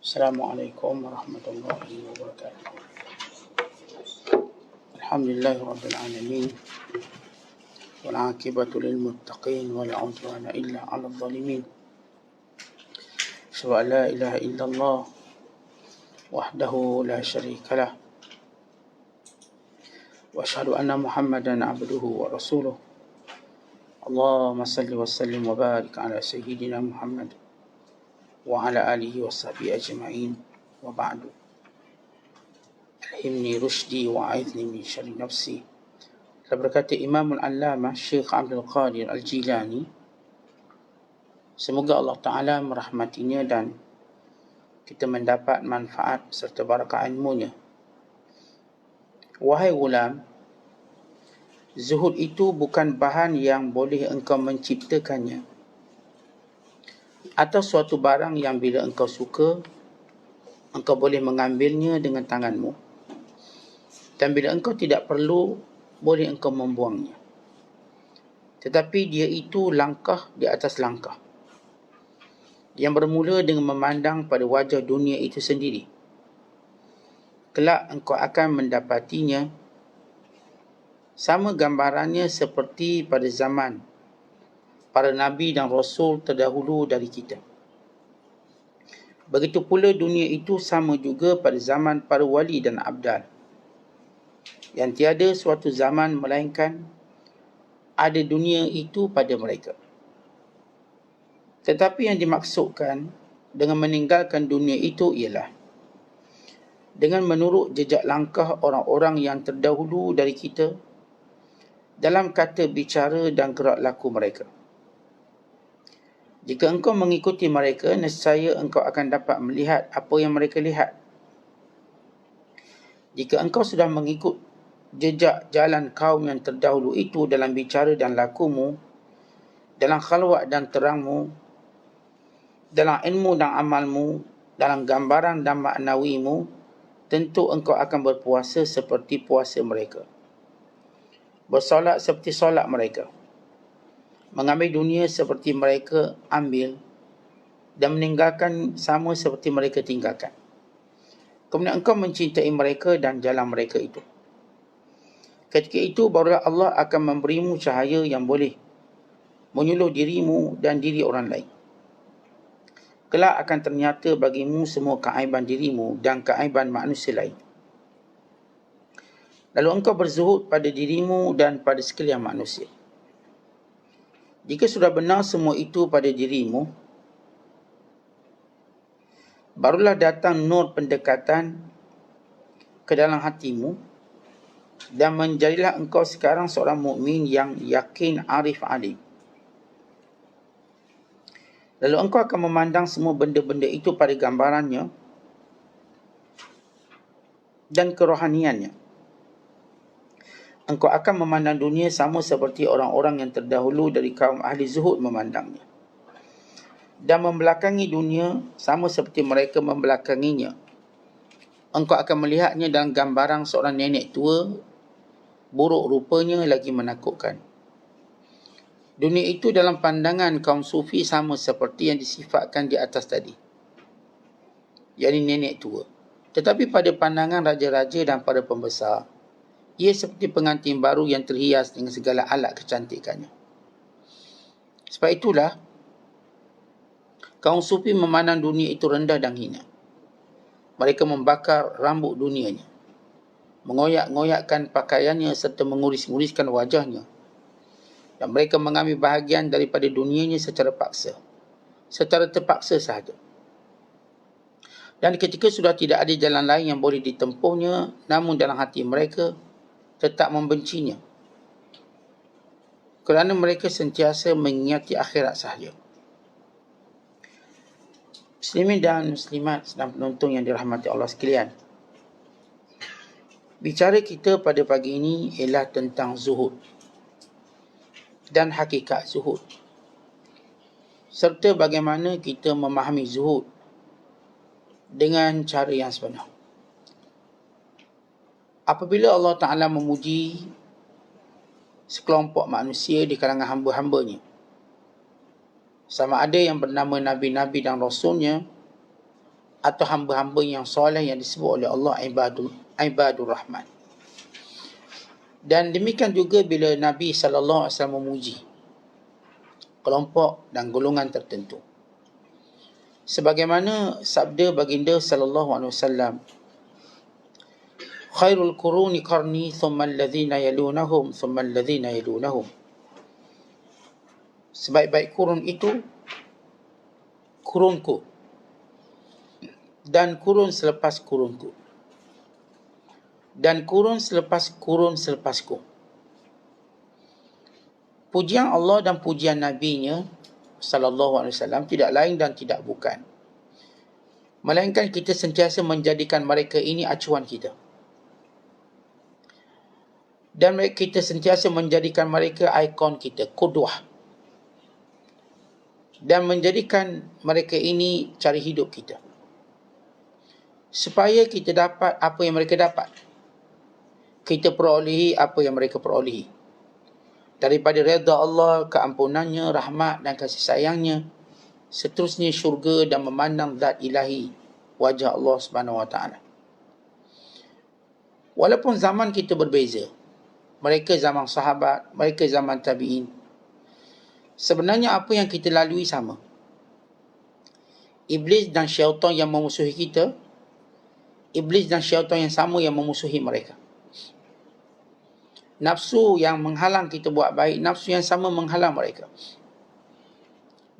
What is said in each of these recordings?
Assalamualaikum warahmatullahi wabarakatuh. Alhamdulillahirabbil alamin. Wal 'aqibatu lil muttaqin wa la 'udwana illa 'alal zalimin. Asyhadu an la ilaha illallah wahdahu la syarika lah. Wa asyhadu anna Muhammadan 'abduhu wa rasuluh. Allahumma salli wa sallim wa barik ala sayyidina Muhammad wa ala alihi wa sahbihi ajma'in wa ba'du. Alhimni rushdi wa a'idhni min syarri nafsi. Berkata Imamul Allamah Syekh Abdul Qadir Al-Jilani, semoga Allah Ta'ala merahmatinya dan kita mendapat manfaat serta barakah ilmunya. Wahai ulam, zuhud itu bukan bahan yang boleh engkau menciptakannya, atau suatu barang yang bila engkau suka, engkau boleh mengambilnya dengan tanganmu, dan bila engkau tidak perlu, boleh engkau membuangnya. Tetapi dia itu langkah di atas langkah, yang bermula dengan memandang pada wajah dunia itu sendiri. Kelak engkau akan mendapatinya sama gambarannya seperti pada zaman para nabi dan rasul terdahulu dari kita. Begitu pula dunia itu sama juga pada zaman para wali dan abdal, yang tiada suatu zaman melainkan ada dunia itu pada mereka. Tetapi yang dimaksudkan dengan meninggalkan dunia itu ialah dengan menurut jejak langkah orang-orang yang terdahulu dari kita dalam kata bicara dan gerak laku mereka. Jika engkau mengikuti mereka, nescaya engkau akan dapat melihat apa yang mereka lihat. Jika engkau sudah mengikut jejak jalan kaum yang terdahulu itu dalam bicara dan lakumu, dalam khalwat dan terangmu, dalam ilmu dan amalmu, dalam gambaran dan maknawimu, tentu engkau akan berpuasa seperti puasa mereka, bersolat seperti solat mereka, mengambil dunia seperti mereka ambil, dan meninggalkan sama seperti mereka tinggalkan. Kemudian engkau mencintai mereka dan jalan mereka itu. Ketika itu barulah Allah akan memberimu cahaya yang boleh menyuluh dirimu dan diri orang lain. Kelak akan ternyata bagimu semua keaiban dirimu dan keaiban manusia lain. Lalu engkau berzuhud pada dirimu dan pada sekalian manusia. Jika sudah benar semua itu pada dirimu, barulah datang nur pendekatan ke dalam hatimu, dan menjadilah engkau sekarang seorang mukmin yang yakin, arif, alim. Lalu engkau akan memandang semua benda-benda itu pada gambarannya dan kerohaniannya. Engkau akan memandang dunia sama seperti orang-orang yang terdahulu dari kaum ahli zuhud memandangnya, dan membelakangi dunia sama seperti mereka membelakanginya. Engkau akan melihatnya dalam gambaran seorang nenek tua, buruk rupanya lagi menakutkan. Dunia itu dalam pandangan kaum sufi sama seperti yang disifatkan di atas tadi, yakni nenek tua. Tetapi pada pandangan raja-raja dan para pembesar, ia seperti pengantin baru yang terhias dengan segala alat kecantikannya. Sebab itulah kaum sufi memandang dunia itu rendah dan hina. Mereka membakar rambut dunianya, mengoyak-ngoyakkan pakaiannya serta menguris-nguriskan wajahnya, dan mereka mengambil bahagian daripada dunianya secara terpaksa sahaja. Dan ketika sudah tidak ada jalan lain yang boleh ditempuhnya, namun dalam hati mereka tetap membencinya, kerana mereka sentiasa mengingati akhirat sahaja. Muslimin dan muslimat sedang penonton yang dirahmati Allah sekalian, bicara kita pada pagi ini ialah tentang zuhud dan hakikat zuhud, serta bagaimana kita memahami zuhud dengan cara yang sebenar. Apabila Allah Ta'ala memuji sekelompok manusia di kalangan hamba-hambanya, sama ada yang bernama Nabi-Nabi dan Rasulnya, atau hamba-hamba yang soleh yang disebut oleh Allah ibadur rahman. Dan demikian juga bila Nabi SAW memuji kelompok dan golongan tertentu. Sebagaimana sabda baginda SAW, khairul quruni qarni thumma alladhina yalunahum thumma alladhina yalunahum. Sebaik-baik kurun itu kurunku, dan kurun selepas kurunku, dan kurun selepas kurun selepasku. Pujian Allah dan pujian Nabi-Nya SAW tidak lain dan tidak bukan, melainkan kita sentiasa menjadikan mereka ini acuan kita, dan kita sentiasa menjadikan mereka ikon kita, qudwah, dan menjadikan mereka ini cari hidup kita, supaya kita dapat apa yang mereka dapat, kita perolehi apa yang mereka perolehi, daripada redha Allah, keampunannya, rahmat dan kasih sayangnya, seterusnya syurga dan memandang zat ilahi, wajah Allah Subhanahu Wa Taala. Walaupun zaman kita berbeza, mereka zaman sahabat, mereka zaman tabi'in, sebenarnya apa yang kita lalui sama. Iblis dan syaitan yang memusuhi kita, iblis dan syaitan yang sama yang memusuhi mereka. Nafsu yang menghalang kita buat baik, nafsu yang sama menghalang mereka.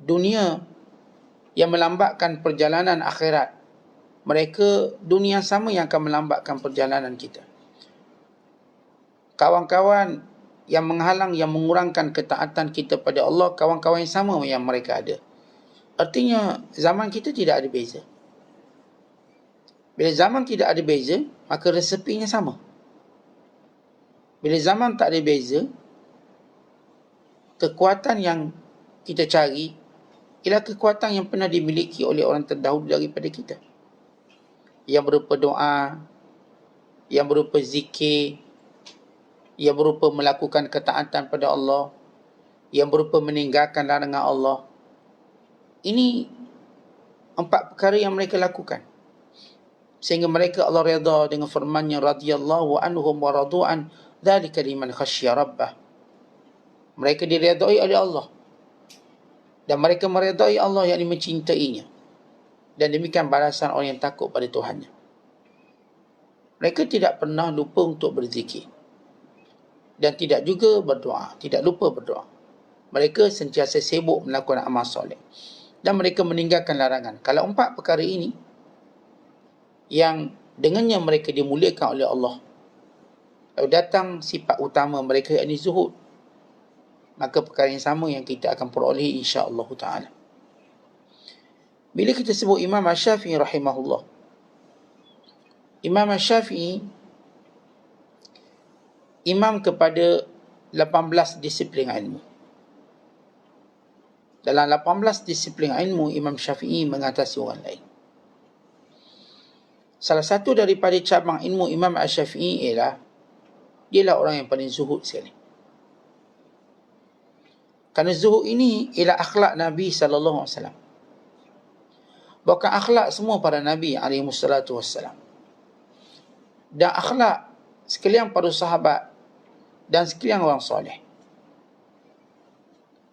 Dunia yang melambatkan perjalanan akhirat, mereka dunia yang sama yang akan melambatkan perjalanan kita. Kawan-kawan yang menghalang, yang mengurangkan ketaatan kita pada Allah, kawan-kawan yang sama yang mereka ada. Artinya zaman kita tidak ada beza. Bila zaman tidak ada beza, maka resepinya sama. Bila zaman tak ada beza, kekuatan yang kita cari ialah kekuatan yang pernah dimiliki oleh orang terdahulu daripada kita, yang berupa doa, yang berupa zikir, yang berupa melakukan ketaatan pada Allah, yang berupa meninggalkan larangan Allah. Ini 4 perkara yang mereka lakukan, sehingga mereka Allah redha dengan firman-Nya, radhiyallahu anhum wa radu'an, dzalika liman khasyya rabbah. Mereka diredai oleh Allah, dan mereka meredai Allah yang mencintainya, dan demikian balasan orang yang takut pada Tuhannya. Mereka tidak pernah lupa untuk berzikir, dan tidak juga berdoa, tidak lupa berdoa. Mereka sentiasa sibuk melakukan amal soleh, dan mereka meninggalkan larangan. Kalau 4 perkara ini yang dengannya mereka dimuliakan oleh Allah, lalu datang sifat utama mereka, yakni zuhud, maka perkara yang sama yang kita akan peroleh insya-Allah Ta'ala. Bila kita sebut Imam Asy-Syafi'i rahimahullah, Imam Asy-Syafi'i imam kepada 18 disiplin ilmu. Dalam 18 disiplin ilmu, Imam Syafi'i mengatasi orang lain. Salah satu daripada cabang ilmu Imam Asy-Syafi'i ialah dialah orang yang paling zuhud sekali. Kerana zuhud ini ialah akhlak Nabi SAW. Bukan akhlak semua para Nabi SAW. Dan akhlak sekalian para sahabat dan sekalian orang soleh.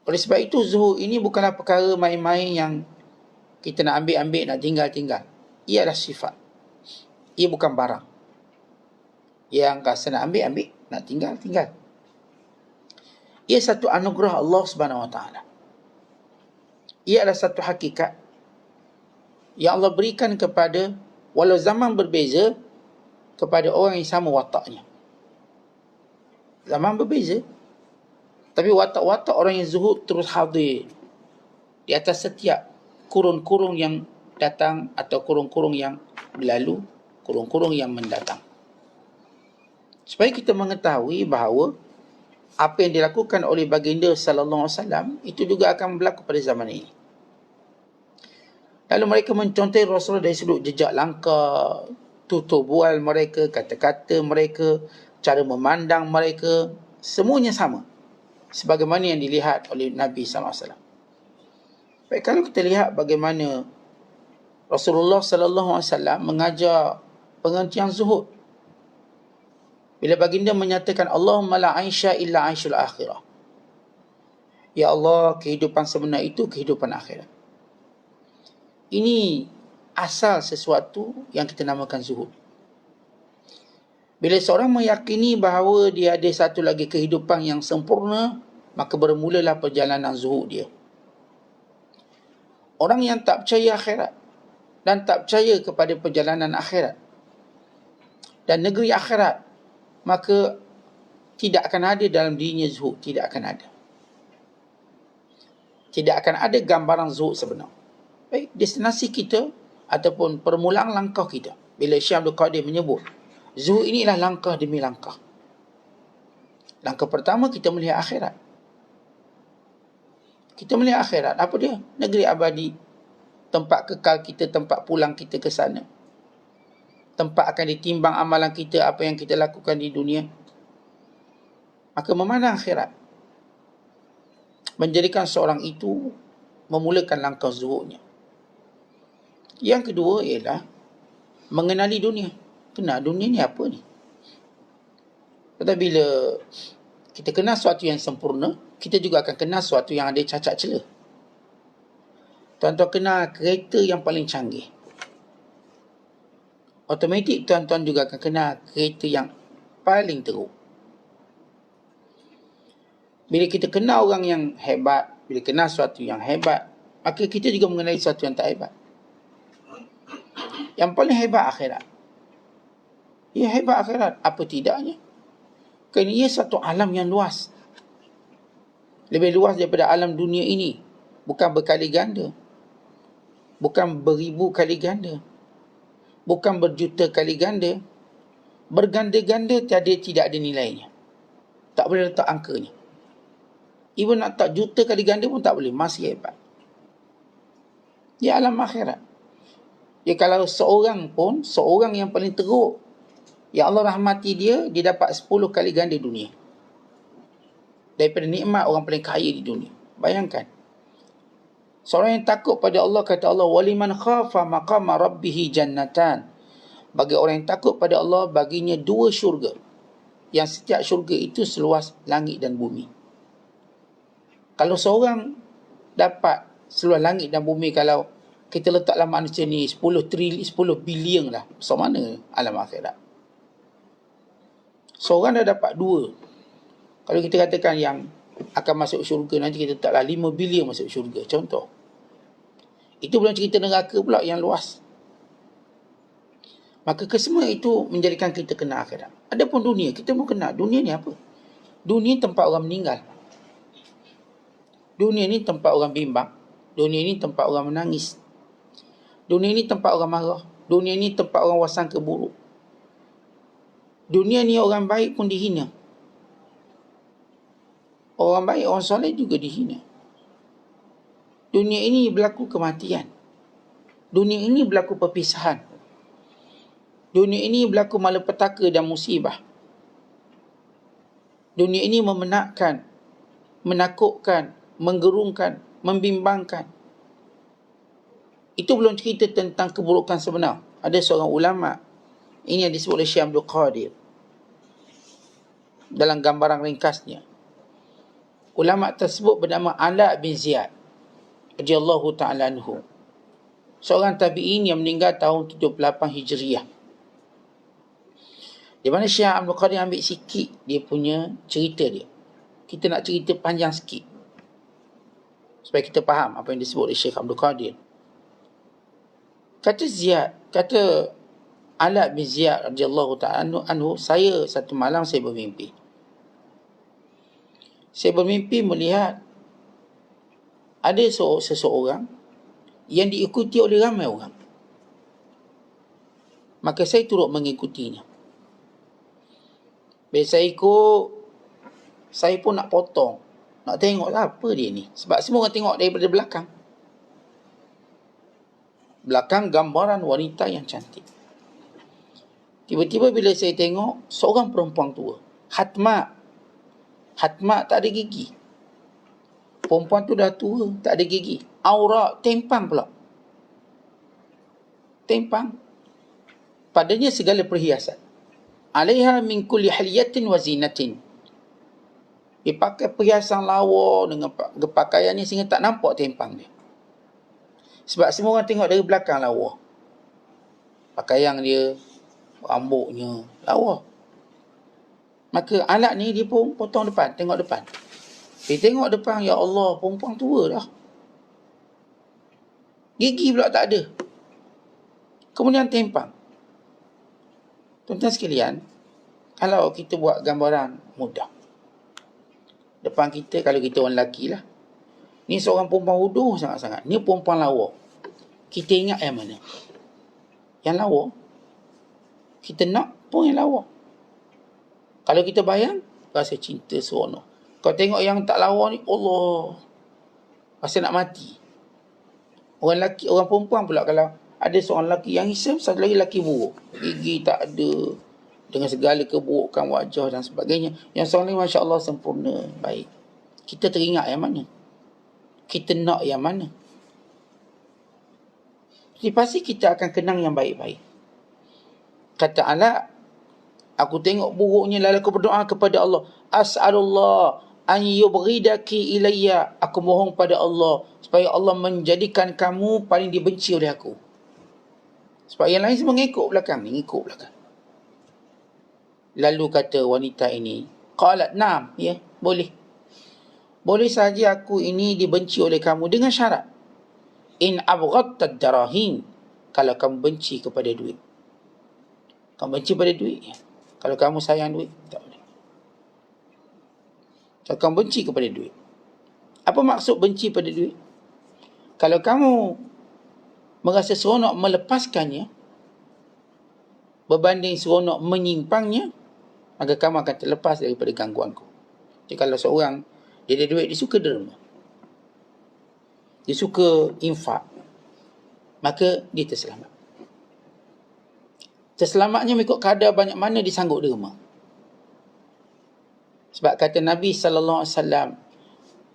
Oleh sebab itu, zuhud ini bukanlah perkara main-main yang kita nak ambil-ambil, nak tinggal-tinggal. Ia adalah sifat. Ia bukan barang yang rasa nak ambil-ambil, nak tinggal-tinggal. Ia satu anugerah Allah Subhanahu Wa Taala. Ia adalah satu hakikat yang Allah berikan kepada, walau zaman berbeza, kepada orang yang sama wataknya. Zaman berbeza, tapi watak-watak orang yang zuhud terus hadir di atas setiap kurun-kurun yang datang, atau kurun-kurun yang berlalu, kurun-kurun yang mendatang. Supaya kita mengetahui bahawa apa yang dilakukan oleh baginda sallallahu alaihi wasallam itu juga akan berlaku pada zaman ini. Lalu mereka mencontohi Rasulullah dari sudut jejak langkah, tutur bual mereka, kata-kata mereka, cara memandang mereka, semuanya sama sebagaimana yang dilihat oleh Nabi SAW. Baik, kalau kita lihat bagaimana Rasulullah sallallahu alaihi wasallam mengajar penghentian zuhud. Bila baginda menyatakan Allahumma la aisha illa aishul akhirah. Ya Allah, kehidupan sebenar itu kehidupan akhirat. Ini asal sesuatu yang kita namakan zuhud. Bila seorang meyakini bahawa dia ada satu lagi kehidupan yang sempurna, maka bermulalah perjalanan zuhud dia. Orang yang tak percaya akhirat dan tak percaya kepada perjalanan akhirat dan negeri akhirat, maka tidak akan ada dalam dirinya zuhud, tidak akan ada. Tidak akan ada gambaran zuhud sebenar. Baik, destinasi kita ataupun permulaan langkah kita. Bila Syekh Abdul Qadir menyebut, zuhud inilah langkah demi langkah. Langkah pertama, kita melihat akhirat. Kita melihat akhirat. Apa dia? Negeri abadi. Tempat kekal kita, tempat pulang kita ke sana. Tempat akan ditimbang amalan kita, apa yang kita lakukan di dunia. Maka memandang akhirat menjadikan seorang itu memulakan langkah zuhudnya. Yang kedua ialah mengenali dunia. Kenal dunia ni apa ni? Tetapi bila kita kenal sesuatu yang sempurna, kita juga akan kenal sesuatu yang ada cacat celah. Tuan-tuan kenal kereta yang paling canggih, automatik tuan-tuan juga akan kenal kereta yang paling teruk. Bila kita kenal orang yang hebat, bila kenal sesuatu yang hebat, maka kita juga mengenali sesuatu yang tak hebat. Yang paling hebat akhirat. Ya, hebat akhirat. Apa tidaknya? Kerana ia satu alam yang luas. Lebih luas daripada alam dunia ini. Bukan berkali ganda. Bukan beribu kali ganda. Bukan berjuta kali ganda. Berganda-ganda tidak ada nilainya. Tak boleh letak angkanya. Even nak tak juta kali ganda pun tak boleh. Masih hebat. Ya, alam akhirat. Ya, kalau seorang yang paling teruk, ya Allah rahmati dia, dia dapat 10 kali ganda dunia. Daripada nikmat orang paling kaya di dunia. Bayangkan. Seorang yang takut pada Allah, kata Allah, waliman khafa maqama rabbih jannatan. Bagi orang yang takut pada Allah, baginya 2 syurga. Yang setiap syurga itu seluas langit dan bumi. Kalau seorang dapat seluas langit dan bumi, kalau kita letaklah manusia ni 10 bilion lah. So mana alam akhirat? Seorang dah dapat 2. Kalau kita katakan yang akan masuk syurga, nanti kita letaklah 5 bilion masuk syurga. Contoh. Itu belum cerita neraka pula yang luas. Maka kesemua itu menjadikan kita kenal akhirat. Adapun dunia, kita mau kenal dunia ni apa? Dunia tempat orang meninggal. Dunia ni tempat orang bimbang. Dunia ni tempat orang menangis. Dunia ni tempat orang marah. Dunia ni tempat orang wasangka buruk. Dunia ni orang baik pun dihina. Orang baik, orang soleh juga dihina. Dunia ini berlaku kematian. Dunia ini berlaku perpisahan. Dunia ini berlaku malapetaka dan musibah. Dunia ini memenatkan, menakutkan, menggerungkan, membimbangkan. Itu belum cerita tentang keburukan sebenar. Ada seorang ulama, ini yang disebut oleh Syekh Abdul Qadir dalam gambaran ringkasnya. Ulama tersebut bernama Ala bin Ziyad radhiyallahu ta'ala anhu. Seorang tabi'in yang meninggal tahun 78 Hijriah. Di mana Syekh Abdul Qadir ambil sikit dia punya cerita dia. Kita nak cerita panjang sikit supaya kita faham apa yang disebut oleh Syekh Abdul Qadir. Kata Ala bin Ziyad radhiyallahu ta'ala anhu, saya satu malam saya bermimpi. Saya bermimpi melihat ada seseorang yang diikuti oleh ramai orang. Maka saya turut mengikutinya. Bila saya ikut, saya pun nak potong. Nak tengok apa dia ni. Sebab semua orang tengok daripada belakang. Belakang gambaran wanita yang cantik. Tiba-tiba bila saya tengok, seorang perempuan tua. Hatma tak ada gigi. Perempuan tu dah tua, tak ada gigi. Aurat tempang pula. tempang. Padanya segala perhiasan. Alaiha min kulli haliyatin wa zinatin. Dia pakai perhiasan lawa dengan pakaiannya sehingga tak nampak tempang dia. Sebab semua orang tengok dari belakang lawa. Pakaian dia, rambutnya lawa. Maka alat ni dia pun potong depan, tengok depan. Dia tengok depan, ya Allah, perempuan tua dah. Gigi pula tak ada. Kemudian tempang. Tuan-tuan sekalian, kalau kita buat gambaran mudah. Depan kita, kalau kita orang lelaki lah. Ni seorang perempuan wuduh sangat-sangat. Ni perempuan lawa. Kita ingat yang mana? Yang lawa. Kita nak pun yang lawa. Kalau kita bayang, rasa cinta seronok. Kau tengok yang tak lawa ni, Allah, rasa nak mati. Orang lelaki, orang perempuan pula, kalau ada seorang lelaki yang hisap, satu lagi lelaki buruk. Gigi tak ada, dengan segala keburukan wajah dan sebagainya. Yang seorang lain, Masya Allah, sempurna, baik. Kita teringat yang mana? Kita nak yang mana? Jadi pasti kita akan kenang yang baik-baik. Kata Allah, aku tengok buruknya, lalu aku berdoa kepada Allah. As'alullah an yubghidaki ilayya. Aku mohon pada Allah supaya Allah menjadikan kamu paling dibenci oleh aku. Sebab yang lain semua ngikut belakang. Lalu kata wanita ini, qalat na'am, ya, boleh. Boleh saja aku ini dibenci oleh kamu dengan syarat. In abghadta darahim. Kalau kamu benci kepada duit. Kamu benci pada duit, ya. Kalau kamu sayang duit, tak boleh. Kalau kamu benci kepada duit. Apa maksud benci pada duit? Kalau kamu merasa seronok melepaskannya, berbanding seronok menyimpangnya, maka kamu akan terlepas daripada gangguanku. Jadi kalau seorang, dia ada duit, dia suka derma, dia suka infak, maka dia terselamat. Terselamatnya mengikut kadar banyak mana disanggup derma. Sebab kata Nabi SAW,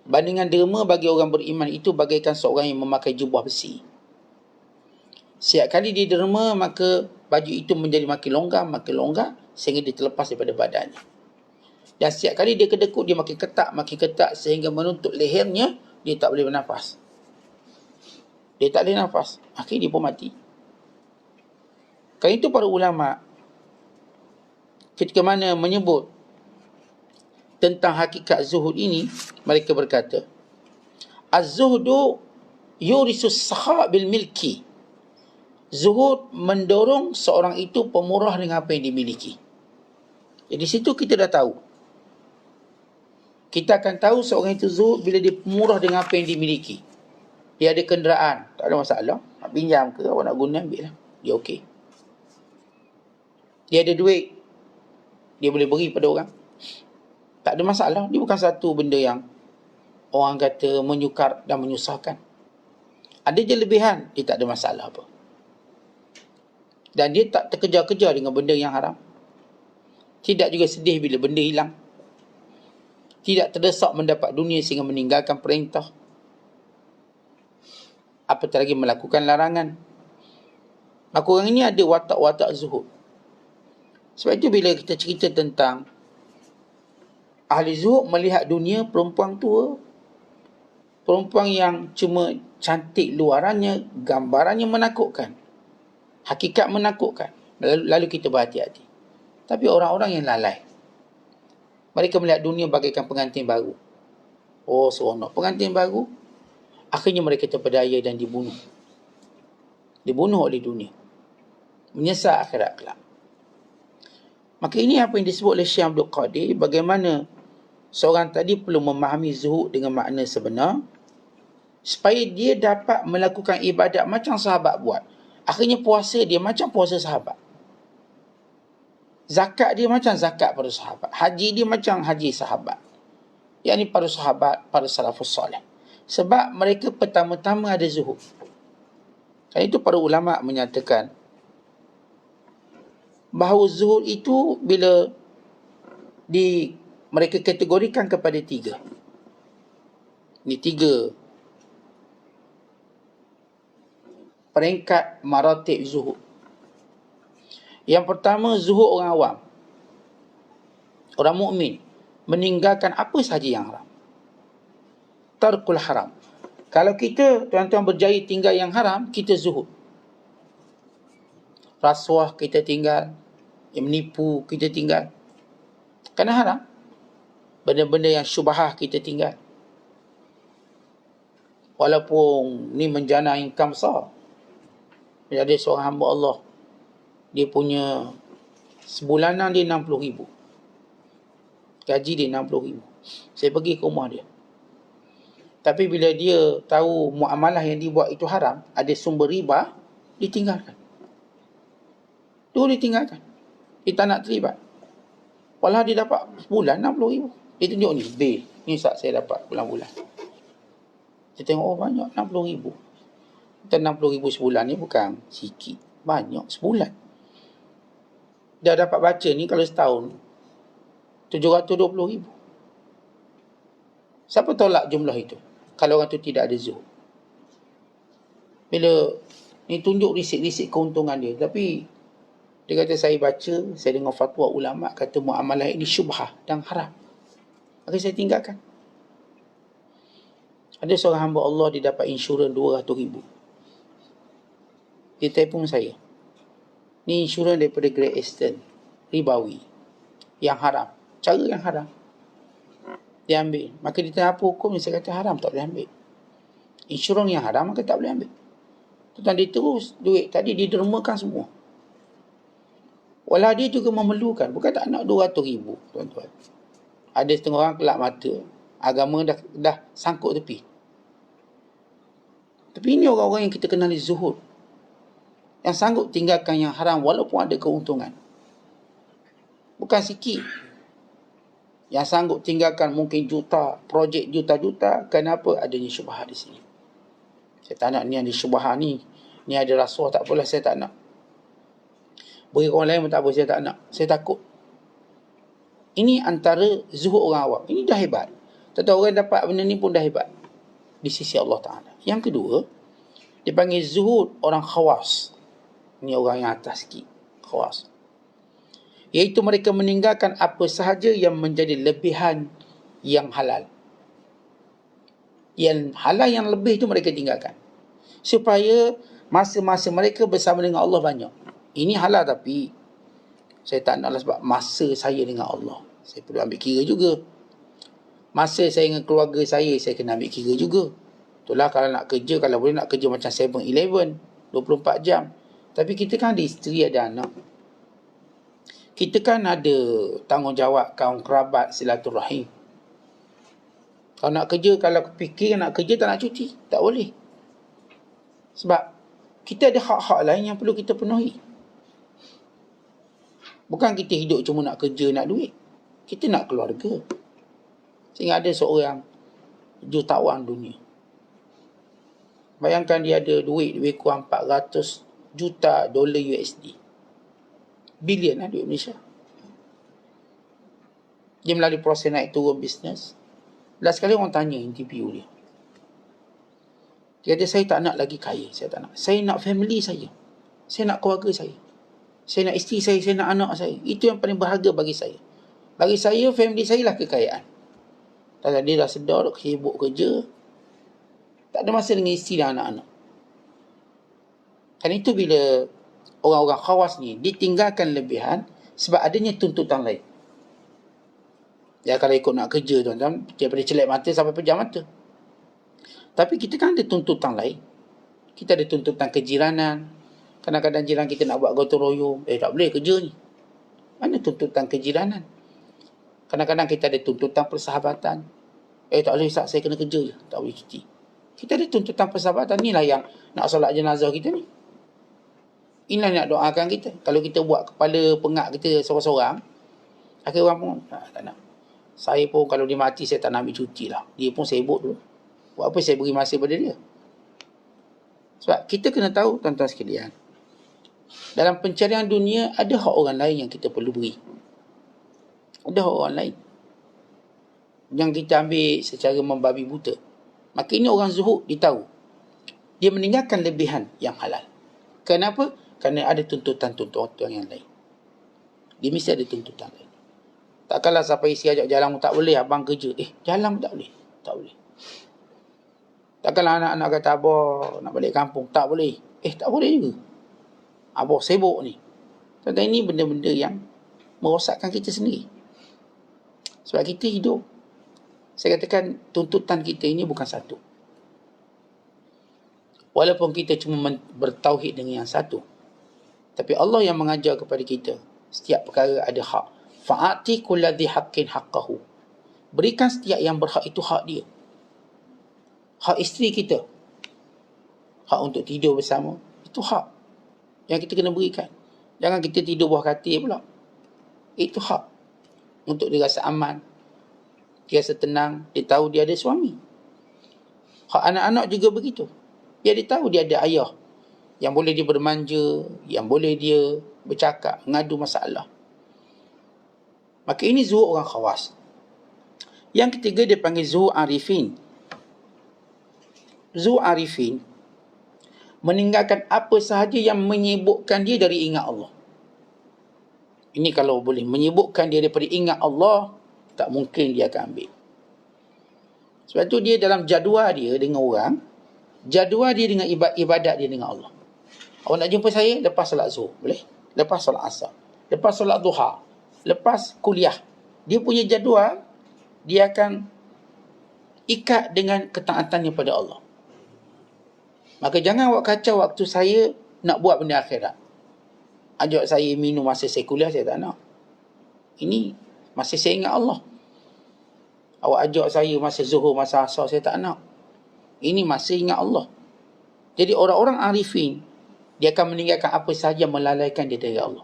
bandingan derma bagi orang beriman itu bagaikan seorang yang memakai jubah besi. Setiap kali dia derma, maka baju itu menjadi makin longgar, sehingga dia terlepas daripada badannya. Dan setiap kali dia kedekut, dia makin ketat, sehingga menutup lehernya, dia tak boleh bernafas. Dia tak boleh nafas. Akhirnya dia pun mati. Kerana itu para ulama, ketika mana menyebut tentang hakikat zuhud ini, mereka berkata, Az-zuhdu yurisus sakha bil milki. Zuhud mendorong seorang itu pemurah dengan apa yang dimiliki. Jadi situ kita dah tahu. Kita akan tahu seorang itu zuhud bila dia pemurah dengan apa yang dimiliki. Dia ada kenderaan, tak ada masalah. Nak pinjam ke, awak nak guna, ambil lah. Dia okey. Dia ada duit, dia boleh beri pada orang, tak ada masalah. Dia bukan satu benda yang orang kata menyukar dan menyusahkan. Ada je lebihan, dia tak ada masalah apa. Dan dia tak terkejar-kejar dengan benda yang haram. Tidak juga sedih bila benda hilang. Tidak terdesak mendapat dunia sehingga meninggalkan perintah, apatah lagi melakukan larangan. Maka orang ini ada watak-watak zuhud. Sebab itu bila kita cerita tentang ahli zuhud melihat dunia, perempuan tua, perempuan yang cuma cantik luarannya, gambarannya menakutkan, hakikat menakutkan, lalu kita berhati-hati. Tapi orang-orang yang lalai, mereka melihat dunia bagaikan pengantin baru. Oh, seronok pengantin baru. Akhirnya mereka terpedaya dan dibunuh. Dibunuh oleh dunia. Menyesal akhirat kelak. Maka ini apa yang disebut oleh Syekh Abdul Qadir, bagaimana seorang tadi perlu memahami zuhud dengan makna sebenar, supaya dia dapat melakukan ibadat macam sahabat buat. Akhirnya puasa dia macam puasa sahabat. Zakat dia macam zakat para sahabat. Haji dia macam haji sahabat. Yang ini para sahabat, para salafus soleh. Sebab mereka pertama-tama ada zuhud. Karena itu para ulama menyatakan bahawa zuhud itu bila mereka kategorikan kepada tiga. Ini tiga peringkat maratib zuhud. Yang pertama, zuhud orang awam. Orang mukmin meninggalkan apa sahaja yang haram. Tarkul haram. Kalau kita, tuan-tuan, berjaya tinggal yang haram, kita zuhud. Rasuah kita tinggal, yang menipu kita tinggal, kerana haram. Benda-benda yang syubhah kita tinggal. Walaupun ni menjana income besar. Ada seorang hamba Allah, dia punya sebulanan dia 60,000. Gaji dia 60,000. Saya pergi ke rumah dia. Tapi bila dia tahu muamalah yang dia buat itu haram, ada sumber riba, ditinggalkan. Ditinggalkan. Dia tak nak terlibat. Walau dia dapat sebulan 60,000. Dia tunjuk ni, bil. Ni Ustaz saya dapat bulan-bulan. Saya tengok, oh banyak 60,000. Dan 60,000 sebulan ni bukan sikit. Banyak sebulan. Dia dapat baca ni kalau setahun 720,000. Siapa tolak jumlah itu? Kalau orang tu tidak ada zuhud. Bila ni tunjuk risik-risik keuntungan dia. Tapi dia kata, saya baca, saya dengar fatwa ulama' kata muamalah ini syubhah dan haram. Maka saya tinggalkan. Ada seorang hamba Allah, dia dapat insurans 200,000. Dia telefon saya. Ni insurans daripada Great Eastern, ribawi, yang haram. Cara yang haram. Dia ambil. Maka dia tanya apa hukum? Saya kata haram, tak boleh ambil. Insurans yang haram, maka tak boleh ambil. Tuan dia terus duit tadi didermakan semua. Walau dia juga memerlukan. Bukan tak nak 200,000, tuan-tuan. Ada setengah orang kelak mata. Agama dah sangkut tepi. Tapi ini orang-orang yang kita kenali zuhud. Yang sanggup tinggalkan yang haram walaupun ada keuntungan. Bukan sikit. Yang sanggup tinggalkan mungkin juta, projek juta-juta. Kenapa? Adanya syubhah di sini. Saya tak nak ni ada syubhah ni. Ni ada rasuah, tak apalah, saya tak nak. Bagi orang lain pun tak apa, saya tak nak. Saya takut. Ini antara zuhud orang awam. Ini dah hebat. Tentu orang dapat benda ni pun dah hebat di sisi Allah Ta'ala. Yang kedua, dipanggil zuhud orang khawas. Ini orang yang atas sikit. Khawas. Iaitu mereka meninggalkan apa sahaja yang menjadi lebihan yang halal. Yang halal yang lebih itu mereka tinggalkan. Supaya masa-masa mereka bersama dengan Allah banyak. Ini halal tapi saya tak naklah sebab masa saya dengan Allah. Saya perlu ambil kira juga. Masa saya dengan keluarga saya kena ambil kira juga. Itulah kalau nak kerja, kalau boleh nak kerja macam 7-Eleven, 24 jam. Tapi kita kan ada isteri, ada anak. Kita kan ada tanggungjawab kaum kerabat, silaturahim. Kalau nak kerja, kalau fikir nak kerja tak nak cuti, tak boleh. Sebab kita ada hak-hak lain yang perlu kita penuhi. Bukan kita hidup cuma nak kerja, nak duit. Kita nak keluarga. Sehingga ada seorang jutawan dunia. Bayangkan dia ada duit lebih kurang 400 juta dolar USD. Bilion lah duit Malaysia. Dia melalui proses naik turun bisnes. Last sekali orang tanya interview dia. Dia kata, saya tak nak lagi kaya. Saya tak nak. Saya nak family saya. Saya nak keluarga saya. Saya nak isteri saya nak anak saya. Itu yang paling berharga bagi saya. Bagi saya, family saya lah kekayaan. Dan dia dah sedar, sibuk kerja. Tak ada masa dengan isteri dan anak-anak. Dan itu bila orang-orang khawas ni ditinggalkan lebihan sebab adanya tuntutan lain. Ya, kalau ikut nak kerja, tuan-tuan, daripada celak mata sampai pejam mata. Tapi kita kan ada tuntutan lain. Kita ada tuntutan kejiranan. Kadang-kadang jiran kita nak buat gotong royong. Tak boleh kerja ni. Mana tuntutan kejiranan? Kadang-kadang kita ada tuntutan persahabatan. Tak boleh Ustaz, saya kena kerja je. Tak boleh cuti. Kita ada tuntutan persahabatan. Inilah yang nak solat jenazah kita ni. Inilah nak doakan kita. Kalau kita buat kepala pengak kita seorang-seorang, akhir orang pun tak nak. Saya pun kalau dia mati, saya tak nak ambil cuti lah. Dia pun sibuk dulu. Buat apa saya beri masa pada dia? Sebab kita kena tahu, tuan-tuan sekalian, dalam pencarian dunia, ada hak orang lain yang kita perlu beri. Ada hak orang lain yang kita ambil secara membabi buta. Maka ini orang zuhud, dia tahu. Dia meninggalkan lebihan yang halal. Kenapa? Kerana ada tuntutan-tuntutan yang lain. Dia mesti ada tuntutan lain. Takkanlah sampai isi ajak jalan tak boleh, abang kerja. Jalan tak boleh. Tak boleh. Takkanlah anak-anak kata abah nak balik kampung. Tak boleh. Tak boleh juga. Abah sibuk ni. Tentang ini benda-benda yang merosakkan kita sendiri. Sebab kita hidup, saya katakan tuntutan kita ini bukan satu. Walaupun kita cuma bertauhid dengan yang satu, tapi Allah yang mengajar kepada kita, setiap perkara ada hak. Fa'ati kulladhi haqqin haqqahu. Berikan setiap yang berhak itu hak dia. Hak isteri kita, hak untuk tidur bersama, itu hak yang kita kena berikan. Jangan kita tidur bawah katil pula. Itu hak untuk dia rasa aman, dia rasa tenang, dia tahu dia ada suami. Hak anak-anak juga begitu. Dia tahu dia ada ayah yang boleh dia bermanja, yang boleh dia bercakap, mengadu masalah. Maka ini zuhud orang khawas. Yang ketiga dia panggil zuhud arifin. Zuhud arifin meninggalkan apa sahaja yang menyibukkan dia dari ingat Allah. Ini kalau boleh menyibukkan dia daripada ingat Allah, tak mungkin dia akan ambil. Sebab tu dia dalam jadual dia dengan orang, jadual dia dengan ibadat dia dengan Allah. Awak nak jumpa saya lepas solat zuhur, boleh? Lepas solat asar, lepas solat duha, lepas kuliah. Dia punya jadual, dia akan ikat dengan ketaatannya pada Allah. Maka jangan awak kacau waktu saya nak buat benda akhirat. Ajak saya minum masa saya kuliah, saya tak nak. Ini masih saya ingat Allah. Awak ajak saya masa zuhur, masa asar, saya tak nak. Ini masih ingat Allah. Jadi orang-orang arifin, dia akan meninggalkan apa sahaja melalaikan dia dari Allah.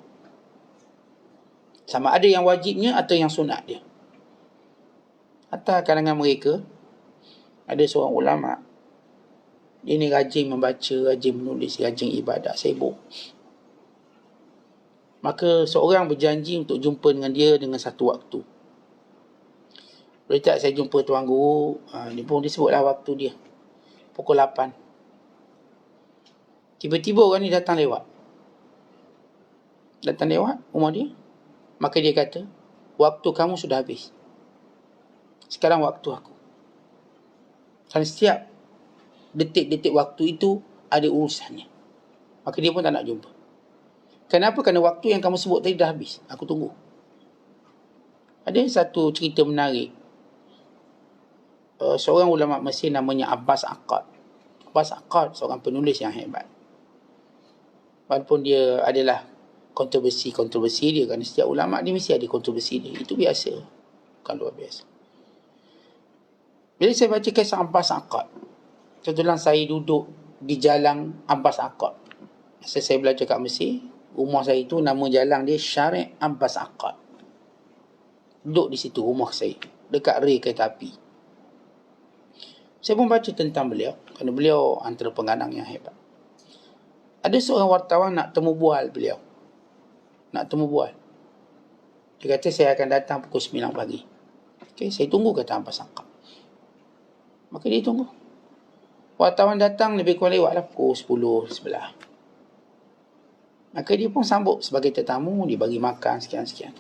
Sama ada yang wajibnya atau yang sunat dia. Hatta kalangan mereka, ada seorang ulama, dia ni rajin membaca, rajin menulis, rajin ibadat, sibuk. Maka seorang berjanji untuk jumpa dengan dia dengan satu waktu. Boleh tak saya jumpa tuan guru? Dia pun disebutlah waktu dia. Pukul 8. Tiba-tiba orang ni datang lewat. Datang lewat rumah dia. Maka dia kata, waktu kamu sudah habis. Sekarang waktu aku. Dan setiap detik-detik waktu itu ada urusannya. Maka dia pun tak nak jumpa. Kenapa? Kerana waktu yang kamu sebut tadi dah habis. Aku tunggu. Ada satu cerita menarik. Seorang ulama Mesir namanya Abbas Aqad. Abbas Aqad seorang penulis yang hebat. Walaupun dia adalah kontroversi dia, kerana setiap ulama dia mesti ada kontroversi dia. Itu biasa. Bukan luar biasa. Bila saya baca kisah Abbas Aqad, kebetulan saya duduk di jalan Abbas Aqad. Masa saya belajar kat Mesir, rumah saya itu nama jalan dia Syariq Abbas Aqad. Duduk di situ rumah saya, dekat rel kereta api. Saya pun baca tentang beliau, kerana beliau antara pengarang yang hebat. Ada seorang wartawan nak temu bual beliau. Nak temu bual. Dia kata saya akan datang pukul 9 pagi. Okey, saya tunggu kata Abbas Aqad. Maka dia tunggu. Wartawan datang lebih kurang lewatlah pukul 10, 11. Maka dia pun sambut sebagai tetamu, dia bagi makan sekian-sekian.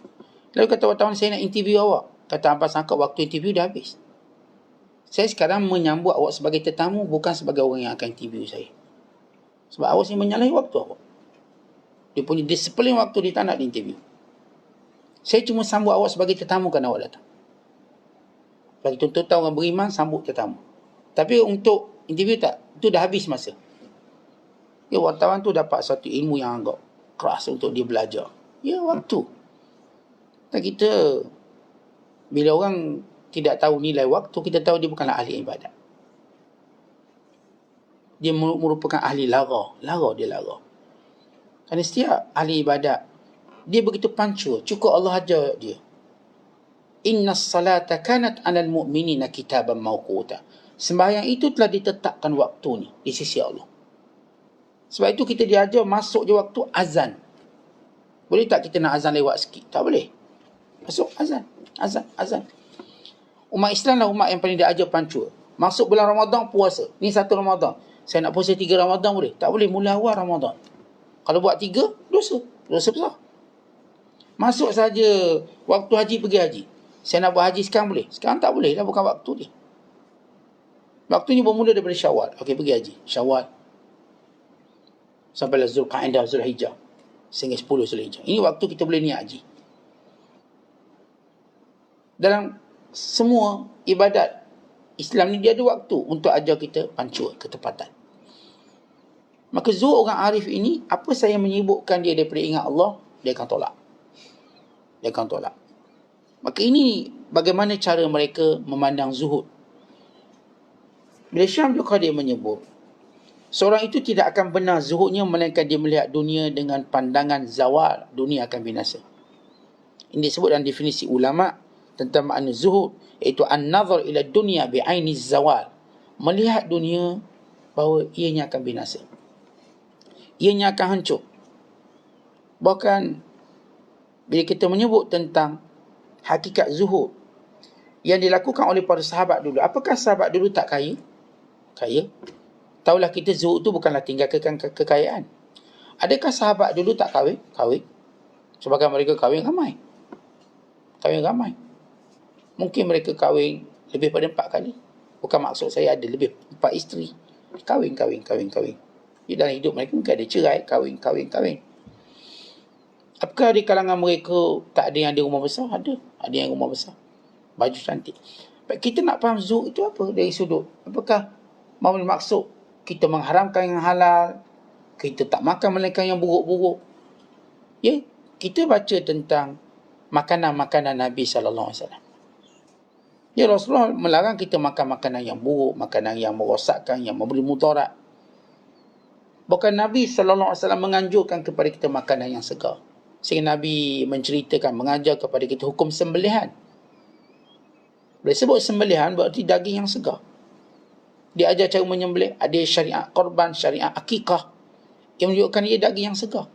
Lalu kata wartawan, saya nak interview awak. Kata Abbas Aqad, waktu interview dah habis. Saya sekarang menyambut awak sebagai tetamu, bukan sebagai orang yang akan interview saya. Sebab awak sini menyalahi waktu awak. Dia punya disiplin waktu, dia tak nak interview. Saya cuma sambut awak sebagai tetamu kerana awak datang. Bagi tuntutan orang beriman, sambut tetamu. Tapi untuk interview tak, itu dah habis masa. Ya, wartawan tu dapat satu ilmu yang agak keras untuk dia belajar. Ya, waktu. Dan kita, bila orang tidak tahu nilai waktu, kita tahu dia bukanlah ahli ibadat. Dia merupakan ahli lara. Dia lara. Kerana setiap ahli ibadat, dia begitu pancur. Cukup Allah ajar dia. Inna salata kanat 'alal mu'minina kitaban mawquta. Sembahyang itu telah ditetapkan waktunya di sisi Allah. Sebab itu kita diajar masuk je waktu azan. Boleh tak kita nak azan lewat sikit? Tak boleh. Masuk azan. Umat Islam lah umat yang paling diajar pancur. Masuk bulan Ramadan puasa. Ni satu Ramadan. Saya nak puasa 3 Ramadan boleh? Tak boleh, mula awal Ramadan. Kalau buat 3, dosa besar. Masuk saja waktu haji, pergi haji. Saya nak buat haji sekarang boleh? Sekarang tak boleh lah, bukan waktu dia. Waktunya bermula daripada Syawal. Okey, pergi haji. Syawal sampailah Zulqa'dah, Zulhijjah, sehingga 10 Zulhijjah. Ini waktu kita boleh niat haji. Dalam semua ibadat Islam ni, dia ada waktu untuk ajar kita pancur, ketepatan. Maka zuhud orang arif ini, apa saya menyibukkan dia daripada ingat Allah, dia akan tolak. Maka ini bagaimana cara mereka memandang zuhud. Bila Syam Al-Qadir menyebut, seorang itu tidak akan benar zuhudnya melainkan dia melihat dunia dengan pandangan zawal, dunia akan binasa. Ini disebut dalam definisi ulama tentang makna zuhud, iaitu an-nazar ila dunia bi'aini zawal, melihat dunia bahawa ianya akan binasa, ianya akan hancur. Bahkan bila kita menyebut tentang hakikat zuhud yang dilakukan oleh para sahabat dulu, apakah sahabat dulu tak kaya? Kaya. Taulah kita, zuhud tu bukanlah tinggalkan kekayaan. Adakah sahabat dulu tak kahwin? Kahwin. Sebagai mereka kahwin ramai. Mungkin mereka kahwin lebih pada 4 kali. Bukan maksud saya ada lebih 4 isteri. Kahwin. Di dalam hidup mereka mungkin ada cerai, kahwin. Apakah di kalangan mereka tak ada yang ada rumah besar? Ada yang rumah besar, baju cantik. Kita nak faham zuhud itu apa dari sudut. Apakah maksud kita mengharamkan yang halal, kita tak makan melainkan yang buruk-buruk? Ya, kita baca tentang makanan-makanan Nabi SAW. Ya, Rasulullah melarang kita makan makanan yang buruk, makanan yang merosakkan, yang memberi mudarat. Bukan Nabi SAW menganjurkan kepada kita makanan yang segar. Sehingga Nabi menceritakan, mengajar kepada kita hukum sembelihan. Bila sebut sembelihan, berarti daging yang segar. Dia ajar cara menyembelih. Ada syariat korban, syariat akikah, yang menunjukkan ia daging yang segar.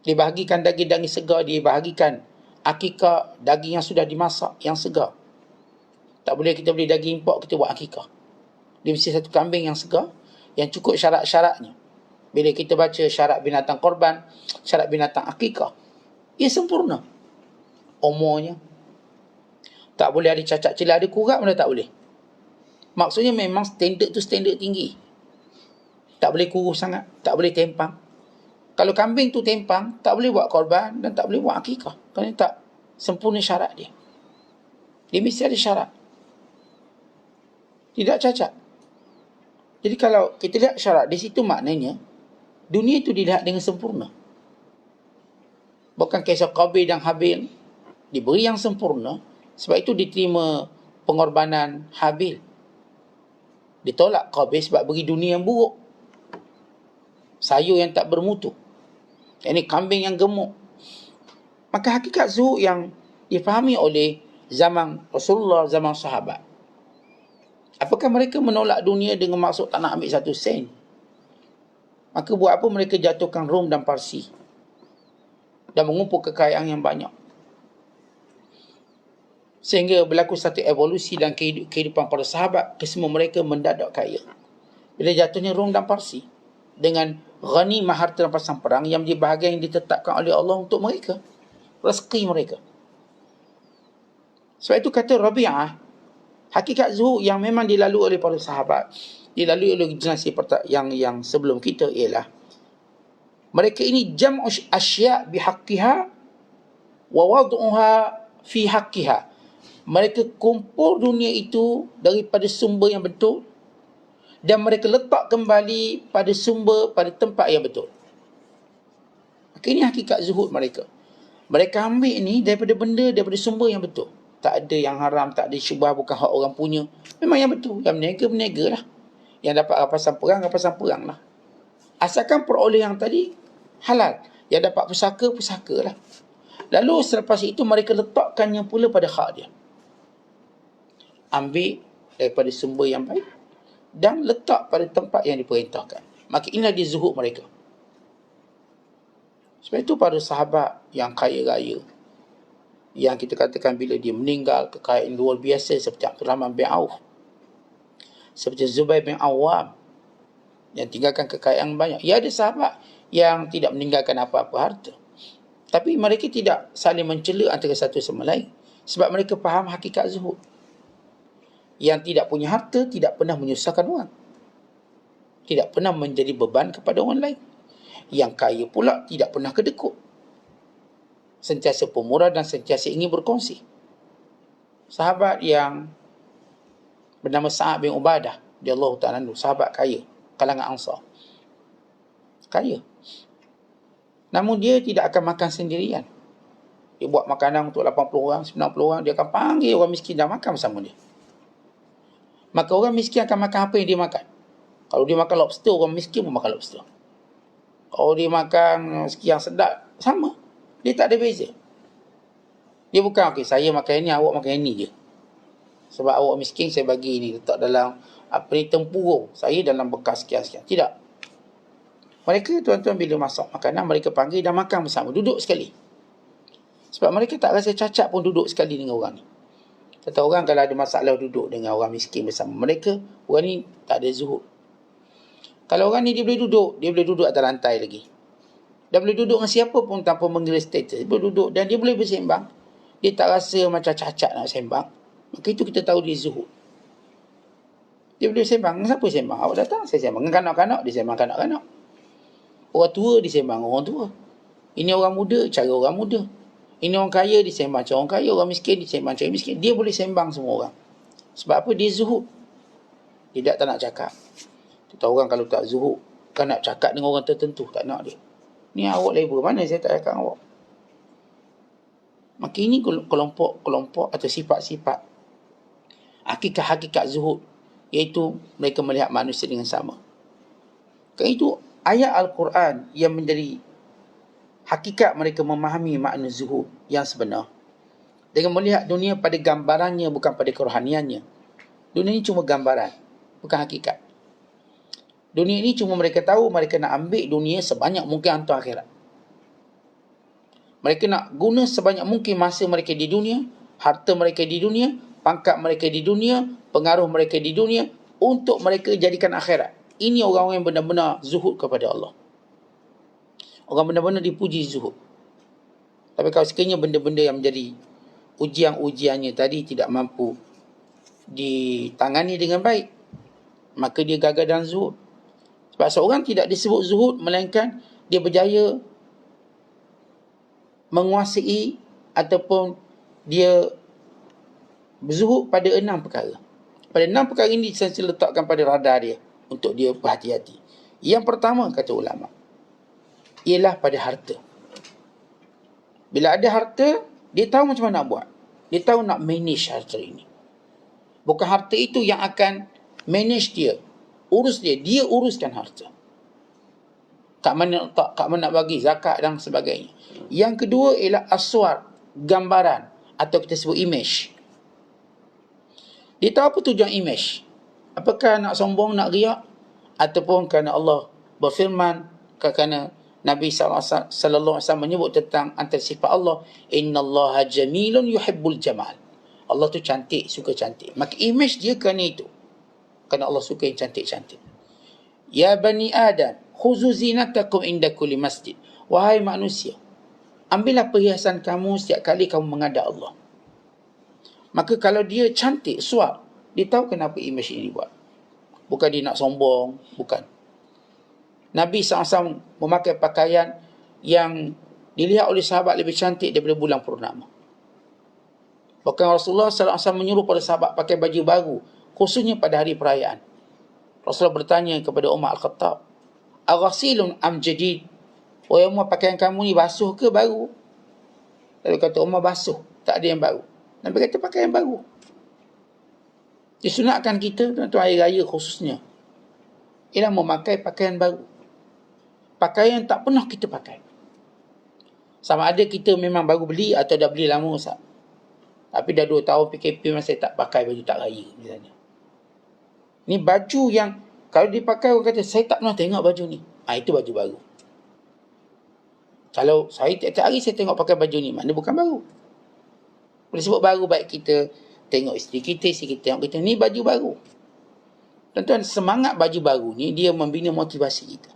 Dia bahagikan daging-daging segar, dia bahagikan akikah, daging yang sudah dimasak, yang segar. Tak boleh kita beli daging import, kita buat akikah. Dia mesti satu kambing yang segar, yang cukup syarat-syaratnya. Bila kita baca syarat binatang korban, syarat binatang akikah, ia sempurna. Umurnya tak boleh ada cacat celah, ada kurap pun tak boleh. Maksudnya memang standard tu standard tinggi. Tak boleh kurus sangat, tak boleh tempang. Kalau kambing tu tempang, tak boleh buat korban dan tak boleh buat akikah, kerana tak sempurna syarat dia. Dia mesti ada syarat, tidak cacat. Jadi kalau kita lihat syarat di situ, maknanya dunia itu dilihat dengan sempurna. Bukan kisah Qabil dan Habil diberi yang sempurna, sebab itu diterima pengorbanan Habil. Ditolak Qabil sebab beri dunia yang buruk, sayur yang tak bermutu, ini kambing yang gemuk. Maka hakikat zuhud yang difahami oleh zaman Rasulullah, zaman sahabat, apakah mereka menolak dunia dengan maksud tak nak ambil 1 sen? Maka buat apa mereka jatuhkan Rom dan Parsi dan mengumpul kekayaan yang banyak, sehingga berlaku satu evolusi dalam kehidupan para sahabat, kesemua mereka mendadak kaya. Bila jatuhnya Rom dan Parsi dengan ghanimah harta rampasan perang yang menjadi bahagian yang ditetapkan oleh Allah untuk mereka, rezeki mereka. Sebab itu kata Rabi'ah, hakikat zuhud yang memang dilalui oleh para sahabat, dilalui oleh generasi yang sebelum kita, ialah mereka ini jam'u asya' bihaqqiha wa wad'uha fi haqqiha. Mereka kumpul dunia itu daripada sumber yang betul dan mereka letak kembali pada sumber, pada tempat yang betul. Maka ini hakikat zuhud mereka. Mereka ambil ini daripada benda, daripada sumber yang betul. Tak ada yang haram, tak ada syubhah, bukan hak orang punya. Memang yang betul. Yang berniaga lah. Yang dapat rampasan perang lah. Asalkan peroleh yang tadi halal. Yang dapat pusaka lah. Lalu selepas itu mereka letakkannya pula pada hak dia. Ambil daripada sumber yang baik dan letak pada tempat yang diperintahkan. Maka inilah dia zuhud mereka. Sebab itu para sahabat yang kaya raya, yang kita katakan bila dia meninggal, kekayaan luar biasa, seperti Abdurrahman bin Auf, seperti Zubair bin Awam, yang tinggalkan kekayaan banyak. Ya, ada sahabat yang tidak meninggalkan apa-apa harta. Tapi mereka tidak saling mencela antara satu sama lain. Sebab mereka faham hakikat zuhud. Yang tidak punya harta tidak pernah menyusahkan orang. Tidak pernah menjadi beban kepada orang lain. Yang kaya pula tidak pernah kedekut. Sentiasa pemurah dan sentiasa ingin berkongsi. Sahabat yang bernama Sa'ad bin Ubadah, radhiyallahu ta'ala anhu, sahabat kaya, kalangan Ansar. Kaya. Namun dia tidak akan makan sendirian. Dia buat makanan untuk 80 orang, 90 orang, dia akan panggil orang miskin dan makan bersama dia. Maka orang miskin akan makan apa yang dia makan. Kalau dia makan lobster, orang miskin pun makan lobster. Kalau dia makan yang sedap, sama. Dia tak ada beza. Dia bukan, okey, saya makan ini, awak makan ini je. Sebab awak miskin, saya bagi ini. Letak dalam, tempurung. Saya dalam bekas sekian-sekian. Tidak. Mereka, tuan-tuan, bila masak makanan, mereka panggil dan makan bersama. Duduk sekali. Sebab mereka tak rasa cacat pun duduk sekali dengan orang ni. Kata orang kalau ada masalah duduk dengan orang miskin bersama mereka, orang ni tak ada zuhud. Kalau orang ni dia boleh duduk atas lantai lagi. Dia boleh duduk dengan siapa pun tanpa mengira status. Dia boleh duduk dan dia boleh bersembang. Dia tak rasa macam cacat nak sembang. Maka itu kita tahu dia zuhud. Dia boleh sembang. Siapa sembang? Awak datang, saya sembang. Dengan kanak-kanak, dia sembang kanak-kanak. Orang tua, dia sembang orang tua. Ini orang muda, cara orang muda. Ini orang kaya, dia sembang cara orang kaya. Orang miskin, dia sembang cara miskin. Dia boleh sembang semua orang. Sebab apa? Dia zuhud. Dia tak nak cakap. Kita orang kalau tak zuhud, kan nak cakap dengan orang tertentu, tak nak dia. Ni awak label, mana saya tak cakap awak. Maka ini kelompok-kelompok atau sifat-sifat hakikat-hakikat zuhud, iaitu mereka melihat manusia dengan sama. Kerana itu ayat Al-Quran yang menjadi hakikat mereka memahami makna zuhud yang sebenar. Dengan melihat dunia pada gambarannya, bukan pada kerohaniannya. Dunia ini cuma gambaran, bukan hakikat. Dunia ini cuma mereka tahu mereka nak ambil dunia sebanyak mungkin hantar akhirat. Mereka nak guna sebanyak mungkin masa mereka di dunia, harta mereka di dunia, pangkat mereka di dunia, pengaruh mereka di dunia, untuk mereka jadikan akhirat. Ini orang-orang yang benar-benar zuhud kepada Allah. Orang benar-benar dipuji zuhud. Tapi kalau sekiranya benda-benda yang menjadi ujian-ujiannya tadi tidak mampu ditangani dengan baik, maka dia gagal dalam zuhud. Sebab seorang tidak disebut zuhud, melainkan dia berjaya menguasai ataupun dia berzuhud pada 6 perkara. Pada 6 perkara ini saya letakkan pada radar dia untuk dia berhati-hati. Yang pertama, kata ulama, ialah pada harta. Bila ada harta, dia tahu macam mana nak buat. Dia tahu nak manage harta ini. Bukan harta itu yang akan manage dia, urus dia. Dia uruskan harta. Kat mana letak, kat mana nak bagi zakat dan sebagainya. Yang kedua ialah aswar, gambaran, atau kita sebut image. Dia tahu apa tujuan image. Apakah nak sombong, nak riak, ataupun kerana Allah berfirman, kerana Nabi SAW menyebut tentang antara sifat Allah, innallaha jamilun yuhibbul jamal. Allah tu cantik, suka cantik. Maka image dia kerana itu. Kerana Allah suka yang cantik-cantik. Ya bani Adam, khuzu zinatakum inda kulli masjid. Wahai manusia, ambillah perhiasan kamu setiap kali kamu menghadap Allah. Maka kalau dia cantik, suap, dia tahu kenapa image ini dibuat. Bukan dia nak sombong, bukan. Nabi SAW memakai pakaian yang dilihat oleh sahabat lebih cantik daripada bulan purnama. Bahkan Rasulullah SAW menyuruh pada sahabat pakai baju baru, khususnya pada hari perayaan. Rasulullah bertanya kepada Umar Al-Khattab, aghasilun am jadid? Wahai Umar, pakaian kamu ni basuh ke baru? Lalu kata Umar, basuh, tak ada yang baru. Nabi kata pakai yang baru. Disunatkan kita, tuan-tuan, hari raya khususnya, ialah memakai pakaian baru. Pakaian tak pernah kita pakai. Sama ada kita memang baru beli atau dah beli lama, Ustaz. Tapi dah 2 tahun PKP memang saya tak pakai baju tak raya misalnya. Ni baju yang kalau dipakai orang kata saya tak pernah tengok baju ni. Itu baju baru. Kalau saya tiap-tiap hari saya tengok pakai baju ni, maknanya bukan baru. Boleh sebut baru, baik kita tengok isteri kita tengok kita, ni baju baru. Tuan-tuan, semangat baju baru ni dia membina motivasi kita.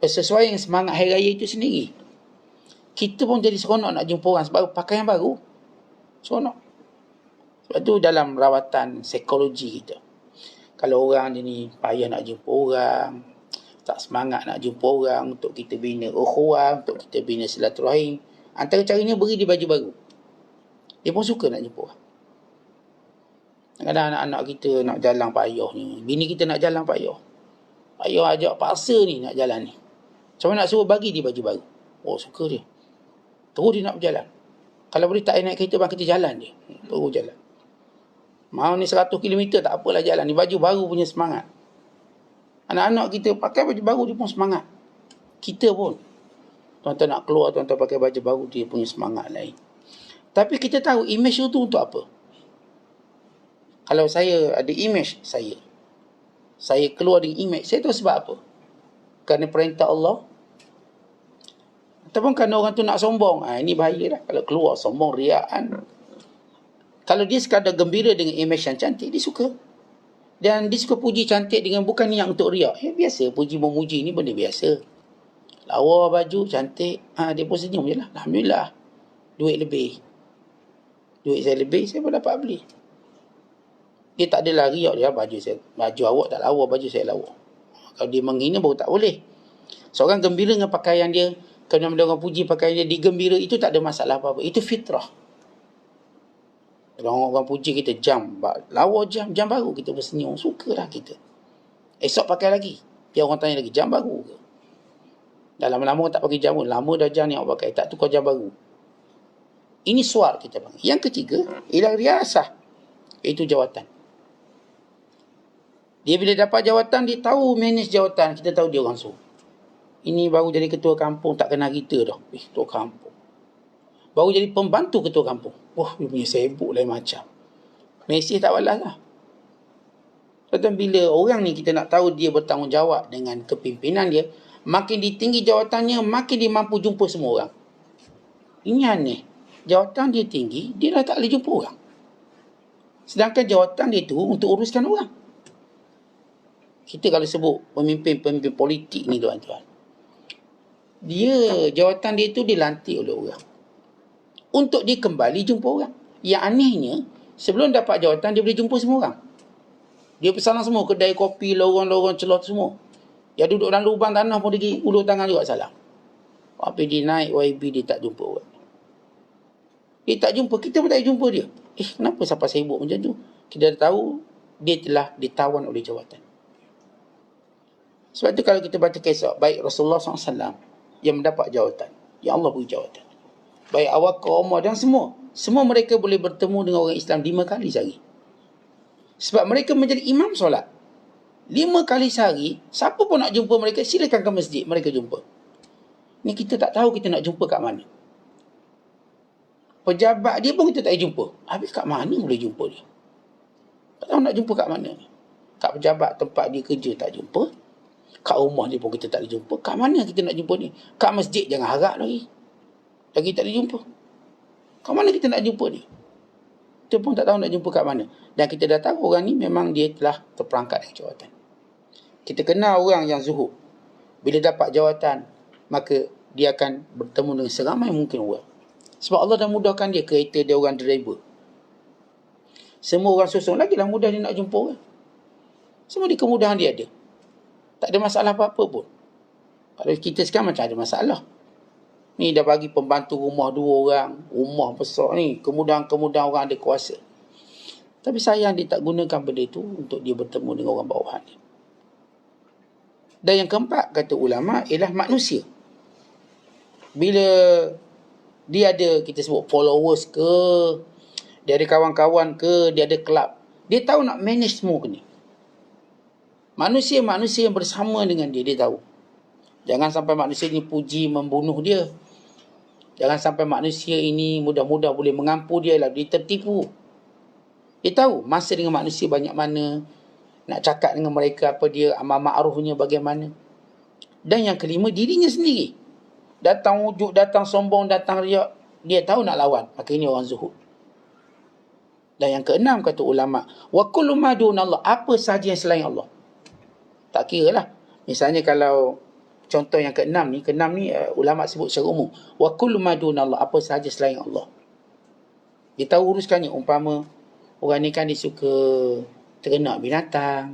Sesuai dengan semangat hari raya itu sendiri. Kita pun jadi seronok nak jumpa orang sebab pakaian baru. Seronok. Sebab tu dalam rawatan psikologi kita, kalau orang dia ni payah nak jumpa orang, tak semangat nak jumpa orang, untuk kita bina ukhuwah, untuk kita bina silaturahim, antara caranya beri dia baju baru. Dia pun suka nak jumpa orang. Kadang-kadang anak-anak kita nak jalan payah ni, bini kita nak jalan payah, ayah ajak paksa ni nak jalan ni, macam mana nak suruh bagi dia baju baru? Oh, suka dia, terus dia nak berjalan. Kalau boleh tak naik kereta, bang, kita jalan dia, terus jalan. Mau ni 100 km tak apalah jalan ni, baju baru punya semangat. Anak-anak kita pakai baju baru, dia pun semangat. Kita pun, tuan-tuan nak keluar, tuan-tuan pakai baju baru, dia punya semangat lain. Tapi kita tahu image itu untuk apa? Kalau saya ada image saya keluar dengan image, saya tahu sebab apa? Kerana perintah Allah, ataupun kerana orang tu nak sombong. Ini bahaya dah kalau keluar sombong, riaan. Kalau dia sekadar gembira dengan image yang cantik, dia suka. Dan dia suka puji cantik dengan bukan niat untuk riak. Biasa, puji memuji ni benda biasa. Lawa baju cantik, dia pun senyum je lah. Alhamdulillah, duit lebih. Duit saya lebih, saya pun dapat beli. Dia tak adalah riak dia, baju awak tak lawa, baju saya lawa. Kalau dia menghina baru tak boleh. Seorang gembira dengan pakaian dia, kalau orang puji pakaian dia, digembira, itu tak ada masalah apa-apa. Itu fitrah. Kalau orang puji kita jam, lawa jam baru, kita bersenyum, sukalah kita. Esok pakai lagi, biar orang tanya lagi, jam baru ke? Dah lama-lama orang tak pakai jam pun, lama dah jam ni awak pakai, tak tukar jam baru. Ini suar kita panggil. Yang ketiga, ialah riasah, iaitu jawatan. Dia bila dapat jawatan, dia tahu manage jawatan. Kita tahu dia orang suruh. Ini baru jadi ketua kampung, tak kenal kita dah. Ketua kampung. Baru jadi pembantu ketua kampung. Wah, dia punya sibuk lain macam. Mesej tak balas lah. Tetapi bila orang ni kita nak tahu dia bertanggungjawab dengan kepimpinan dia, makin ditinggi jawatannya, makin dia mampu jumpa semua orang. Ini aneh. Jawatan dia tinggi, dia dah tak boleh jumpa orang. Sedangkan jawatan dia tu untuk uruskan orang. Kita kalau sebut pemimpin-pemimpin politik ni, tuan-tuan, jawatan dia tu dilantik oleh orang untuk dia kembali jumpa orang. Yang anehnya, sebelum dapat jawatan, dia boleh jumpa semua orang. Dia pesanan semua, kedai kopi, lorong-lorong, celot semua. Yang duduk dalam lubang tanah pun dia ulur tangan juga salam. Tapi dia naik YB, dia tak jumpa orang. Dia tak jumpa, kita pun tak jumpa dia. Kenapa sampai sibuk macam tu? Kita dah tahu dia telah ditawan oleh jawatan. Sebab tu kalau kita baca kisah, baik Rasulullah SAW yang mendapat jawatan, yang Allah beri jawatan, baik awak, Umar dan semua mereka boleh bertemu dengan orang Islam 5 kali sehari. Sebab mereka menjadi imam solat 5 kali sehari. Siapa pun nak jumpa mereka, silakan ke masjid, mereka jumpa. Ni kita tak tahu kita nak jumpa kat mana. Pejabat dia pun kita tak jumpa. Habis kat mana boleh jumpa dia? Tak tahu nak jumpa kat mana. Kat pejabat tempat dia kerja tak jumpa. Kat rumah dia pun kita tak boleh jumpa. Kat mana kita nak jumpa ni? Kat masjid jangan harap lagi. Lagi tak boleh jumpa. Kat mana kita nak jumpa ni? Kita pun tak tahu nak jumpa kat mana. Dan kita dah tahu orang ni memang dia telah terperangkat dengan jawatan. Kita kenal orang yang zuhud. Bila dapat jawatan, maka dia akan bertemu dengan seramai mungkin orang. Sebab Allah dah mudahkan dia, kereta dia orang driver. Semua orang susung, lagilah mudah dia nak jumpa orang. Semua di kemudahan dia ada. Tak ada masalah apa-apa pun. Kalau kita sekarang macam ada masalah. Ni dah bagi pembantu rumah 2 orang. Rumah besar ni. Kemudahan-kemudahan orang ada kuasa. Tapi sayang dia tak gunakan benda itu untuk dia bertemu dengan orang bawahan dia. Dan yang keempat, kata ulama, ialah manusia. Bila dia ada, kita sebut followers ke, dia ada kawan-kawan ke, dia ada kelab, dia tahu nak manage semua ni. Manusia-manusia yang bersama dengan dia, dia tahu. Jangan sampai manusia ini puji membunuh dia. Jangan sampai manusia ini mudah-mudah boleh mengampu dia, lalu dia tertipu. Dia tahu masa dengan manusia banyak mana, nak cakap dengan mereka apa dia, amal ma'rufnya bagaimana. Dan yang kelima, dirinya sendiri. Datang wujud, datang sombong, datang riak, dia tahu nak lawan. Maka ini orang zuhud. Dan yang keenam kata ulama, wa kullu ma dunallah, apa sahaja yang selain Allah. Tak kira lah. Misalnya kalau contoh yang keenam ni ulama sebut secara umum. Wa kullu ma dunallah, apa sahaja selain Allah. Dia tahu uruskannya. Umpama orang ni kan dia suka ternak binatang,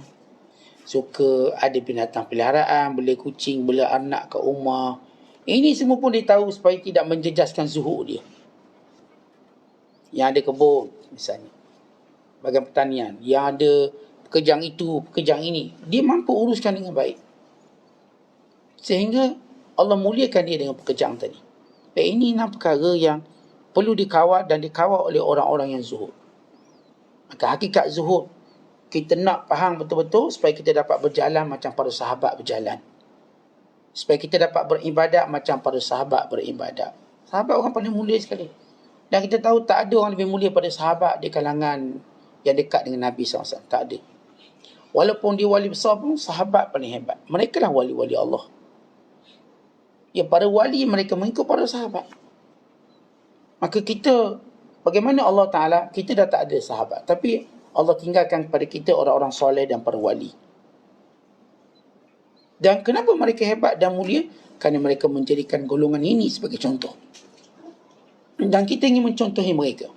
suka ada binatang peliharaan, bela kucing, bela anak kat rumah. Ini semua pun dia tahu supaya tidak menjejaskan zuhud dia. Yang ada kebun misalnya, bahagian pertanian, yang ada pekerjaan itu, pekerjaan ini, dia mampu uruskan dengan baik. Sehingga Allah muliakan dia dengan pekerjaan tadi. Dan ini 6 perkara yang perlu dikawal dan dikawal oleh orang-orang yang zuhud. Maka hakikat zuhud, kita nak faham betul-betul supaya kita dapat berjalan macam para sahabat berjalan. Supaya kita dapat beribadat macam para sahabat beribadat. Sahabat orang paling mulia sekali. Dan kita tahu tak ada orang lebih mulia pada sahabat di kalangan yang dekat dengan Nabi SAW. Tak ada. Walaupun dia wali besar pun, sahabat paling hebat. Mereka lah wali-wali Allah. Ya, para wali mereka mengikut para sahabat. Maka kita, bagaimana Allah Ta'ala, kita dah tak ada sahabat. Tapi Allah tinggalkan kepada kita orang-orang soleh dan para wali. Dan kenapa mereka hebat dan mulia? Kerana mereka menjadikan golongan ini sebagai contoh. Dan kita ingin mencontohi mereka.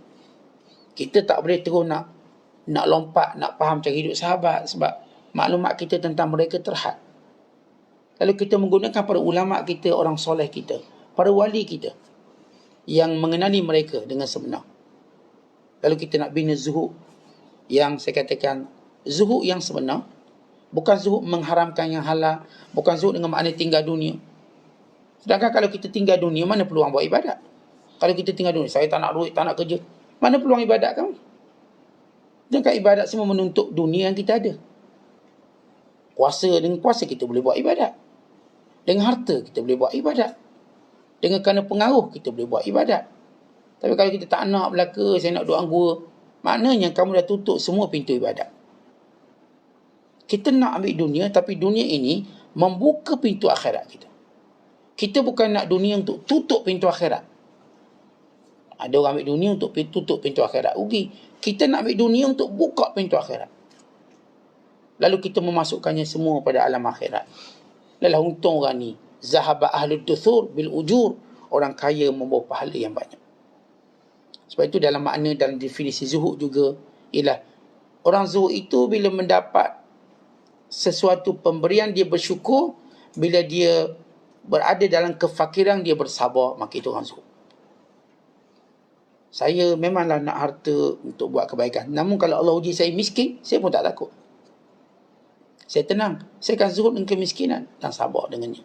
Kita tak boleh terus nak lompat, nak faham cara hidup sahabat. Sebab maklumat kita tentang mereka terhad. Lalu kita menggunakan para ulama kita, orang soleh kita, para wali kita, yang mengenali mereka dengan sebenar. Lalu kita nak bina zuhud, yang saya katakan zuhud yang sebenar. Bukan zuhud mengharamkan yang halal, bukan zuhud dengan makna tinggal dunia. Sedangkan kalau kita tinggal dunia, mana peluang buat ibadat? Kalau kita tinggal dunia, saya tak nak duit, tak nak kerja, mana peluang ibadat kamu? Sedangkan ibadat semua menuntut dunia yang kita ada. Dengan puasa kita boleh buat ibadat. Dengan harta kita boleh buat ibadat. Dengan kerana pengaruh kita boleh buat ibadat. Tapi kalau kita tak nak belaka, saya nak duduk anggur, maknanya kamu dah tutup semua pintu ibadat. Kita nak ambil dunia, tapi dunia ini membuka pintu akhirat kita. Kita bukan nak dunia untuk tutup pintu akhirat. Ada orang ambil dunia untuk tutup pintu akhirat, rugi. Kita nak ambil dunia untuk buka pintu akhirat. Lalu kita memasukkannya semua pada alam akhirat. Lalu untung orang ni. Zahaba ahlud duthur bil ujur. Orang kaya membawa pahala yang banyak. Sebab itu dalam makna, dalam definisi zuhud juga, ialah orang zuhud itu bila mendapat sesuatu pemberian, dia bersyukur. Bila dia berada dalam kefakiran, dia bersabar. Maka itu orang zuhud. Saya memanglah nak harta untuk buat kebaikan. Namun kalau Allah uji saya miskin, saya pun tak takut. Saya tenang. Saya akan zuhud dengan kemiskinan dan sabar dengannya.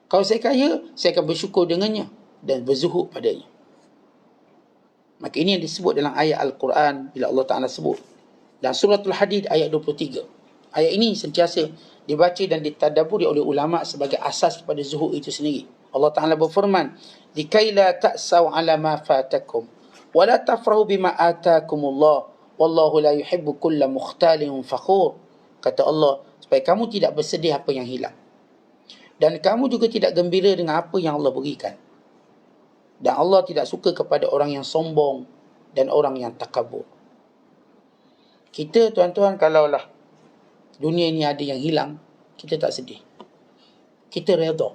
Kalau saya kaya, saya akan bersyukur dengannya dan berzuhud padanya. Maka ini yang disebut dalam ayat Al-Quran bila Allah Ta'ala sebut. Dan suratul Hadid ayat 23. Ayat ini sentiasa dibaca dan ditadaburi oleh ulama sebagai asas kepada zuhud itu sendiri. Allah Ta'ala berfirman, "Likai la ta'saw ala ma fatakum wa la tafrahu bima atakumullah wallahu la yuhibbu kulla mukhtalin fakhur." Kata Allah, supaya kamu tidak bersedih apa yang hilang. Dan kamu juga tidak gembira dengan apa yang Allah berikan. Dan Allah tidak suka kepada orang yang sombong dan orang yang takabur. Kita tuan-tuan, kalaulah dunia ini ada yang hilang, kita tak sedih. Kita redha.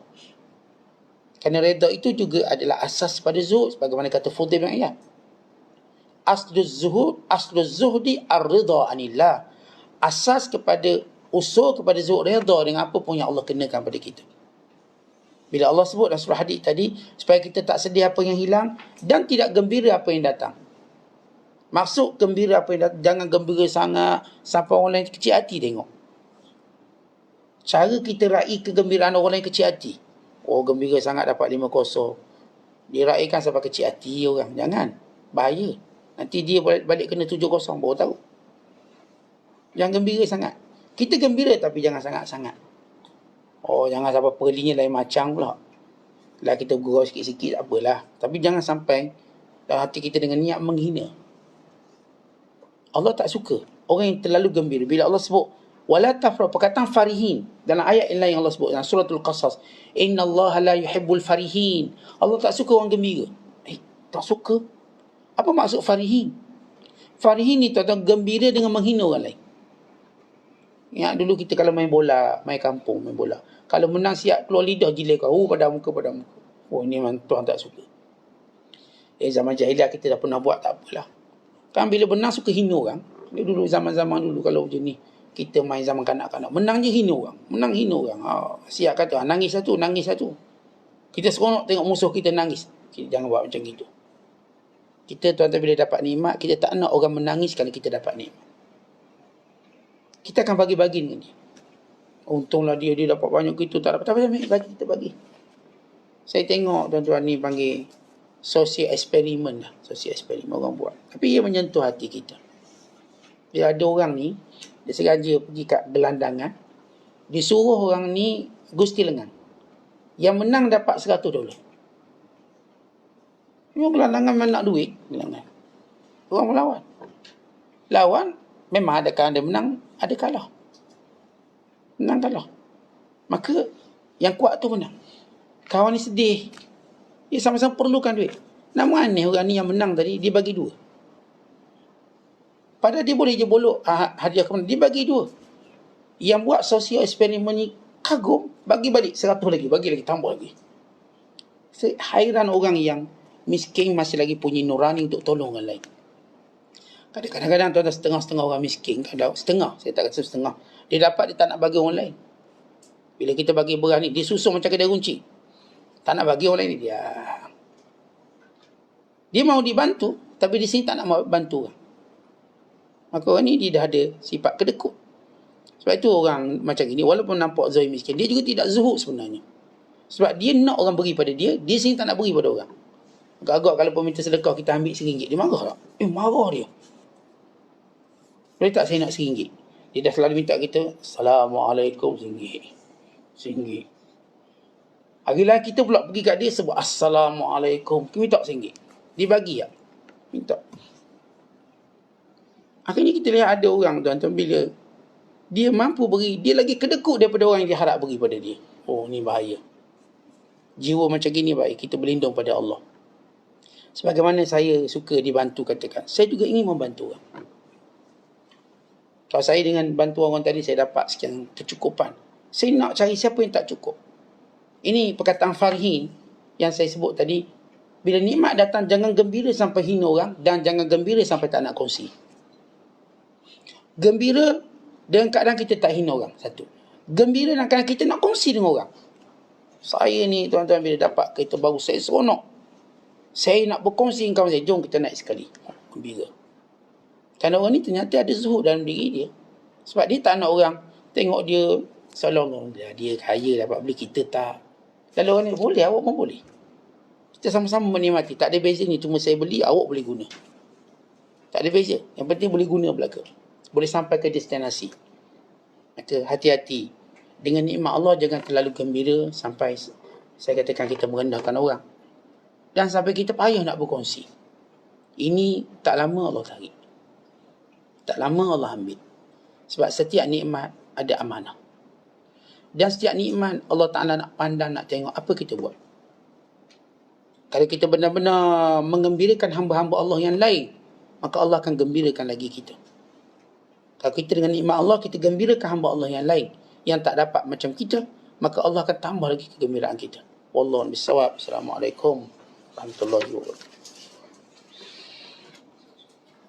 Kerana redha itu juga adalah asas pada zuhud, sebagaimana kata Fudail bin Iyad. Asluz zuhdi ar-ridha anillah. Asas kepada usul kepada zuhud, redha dengan apa pun yang Allah kenakan pada kita. Bila Allah sebut dalam surah Hadid tadi, supaya kita tak sedih apa yang hilang dan tidak gembira apa yang datang. Maksud gembira apa yang datang, jangan gembira sangat sampai orang lain kecil hati tengok. Cara kita raih kegembiraan orang lain kecil hati. Oh, gembira sangat dapat 5-0. Diraihkan sampai kecil hati orang. Jangan. Bahaya. Nanti dia balik kena 7-0 baru tahu. Jangan gembira sangat. Kita gembira tapi jangan sangat-sangat. Oh, jangan sampai perlinya lain macam pula. Lah kita gurau sikit-sikit tak apalah. Tapi jangan sampai dalam hati kita dengan niat menghina. Allah tak suka orang yang terlalu gembira. Bila Allah sebut wala tafrah, perkataan farihin dalam ayat yang lain yang Allah sebut dalam suratul Qasas, innallaha la yuhibbul farihin. Allah tak suka orang gembira. Tak suka. Apa maksud farihin? Farihin ni tuan-tuan gembira dengan menghina orang lain. Ya, dulu kita kalau main bola, main kampung, main bola. Kalau menang siap keluar lidah gila kau. Oh, pada muka. Oh, ni memang tuan tak suka. Zaman jahiliah kita dah pernah buat, tak apalah. Kan bila menang suka hina orang. Dulu zaman-zaman dulu kalau macam ni, kita main zaman kanak-kanak. Menang je hina orang. Menang hina orang. Siap kata, nangis satu. Kita seronok tengok musuh kita nangis. Kita jangan buat macam gitu. Kita tuan-tuan bila dapat nikmat, kita tak nak orang menangis kalau kita dapat nikmat. Kita akan bagi-bagi dengan dia. Untunglah dia dapat banyak gitu, tak dapat apa-apa, bagi kita bagi. Saya tengok tuan-tuan ni panggil social eksperimen lah. Social eksperimen orang buat. Tapi ia menyentuh hati kita. Bila ada orang ni, dia sengaja pergi kat gelandangan, disuruh orang ni gusti lengan. Yang menang dapat $100. Ini gelandangan memang nak duit. Gelandangan. Orang melawan. Lawan, memang ada kan ada menang, ada kalah. Menang kalah. Maka, yang kuat tu menang. Kawan ni sedih. Dia sama-sama perlukan duit. Namun aneh orang ni yang menang tadi, dia bagi 2. Padahal dia boleh je bolok hadiah kemenangan. Dia bagi 2. Yang buat sosial eksperimen ni kagum, bagi balik 100 lagi, bagi lagi, tambah lagi. Saya hairan orang yang miskin masih lagi punya nurani untuk tolong orang lain. Kadang-kadang tuan-tuan setengah-setengah orang miskin, setengah, saya tak kata setengah, dia dapat, dia tak nak bagi orang lain. Bila kita bagi beras ni, dia susun macam kedai runcing. Tak nak bagi orang lain ni, dia mau dibantu, tapi di sini tak nak bantu orang. Maka orang ni dia dah ada sifat kedekut. Sebab itu orang macam ini, walaupun nampak zahir miskin, dia juga tidak zuhud sebenarnya. Sebab dia nak orang beri pada dia, dia sini tak nak beri pada orang. Agak-agak kalau pun minta sedekah, kita ambil RM1, dia marah tak? Marah dia. Boleh tak saya nak RM1? Dia dah selalu minta kita, Assalamualaikum, RM1. Hari-hari kita pula pergi kat dia sebut Assalamualaikum, kita minta RM1. Dia bagi tak? Minta. Akhirnya kita lihat ada orang tuan-tuan, bila dia mampu beri, dia lagi kedekut daripada orang yang dia harap beri pada dia. Oh, ni bahaya. Jiwa macam gini baik, kita berlindung pada Allah. Sebagaimana saya suka dibantu, katakan, saya juga ingin membantu orang. Kalau saya dengan bantu orang tadi, saya dapat sekian kecukupan. Saya nak cari siapa yang tak cukup. Ini perkataan Farhin yang saya sebut tadi. Bila nikmat datang, jangan gembira sampai hina orang, dan jangan gembira sampai tak nak kongsi. Gembira dengan keadaan kita tak hina orang, satu. Gembira dengan keadaan kita nak kongsi dengan orang. Saya ni tuan-tuan bila dapat kereta baru, saya seronok. Saya nak berkongsi dengan kawan saya, jom kita naik sekali. Gembira. Kerana orang ni ternyata ada zuhud dalam diri dia. Sebab dia tak nak orang tengok dia seolah-olah dia kaya dapat beli, kita tak. Lalu orang ni, boleh, awak pun boleh. Kita sama-sama menikmati. Tak ada beza ni, cuma saya beli, awak boleh guna. Tak ada beza. Yang penting boleh guna belaka. Boleh sampai ke destinasi. Maka hati-hati. Dengan nikmat Allah, jangan terlalu gembira sampai saya katakan kita merendahkan orang. Dan sampai kita payah nak berkongsi. Ini tak lama Allah tarik. Tak lama Allah ambil. Sebab setiap nikmat ada amanah. Dan setiap nikmat Allah Ta'ala nak pandang, nak tengok apa kita buat. Kalau kita benar-benar mengembirakan hamba-hamba Allah yang lain, maka Allah akan gembirakan lagi kita. Kalau kita dengan nikmat Allah, kita gembirakan hamba Allah yang lain, yang tak dapat macam kita, maka Allah akan tambah lagi kegembiraan kita. Wallahu a'lam bishawab. Assalamualaikum warahmatullahi wabarakatuh.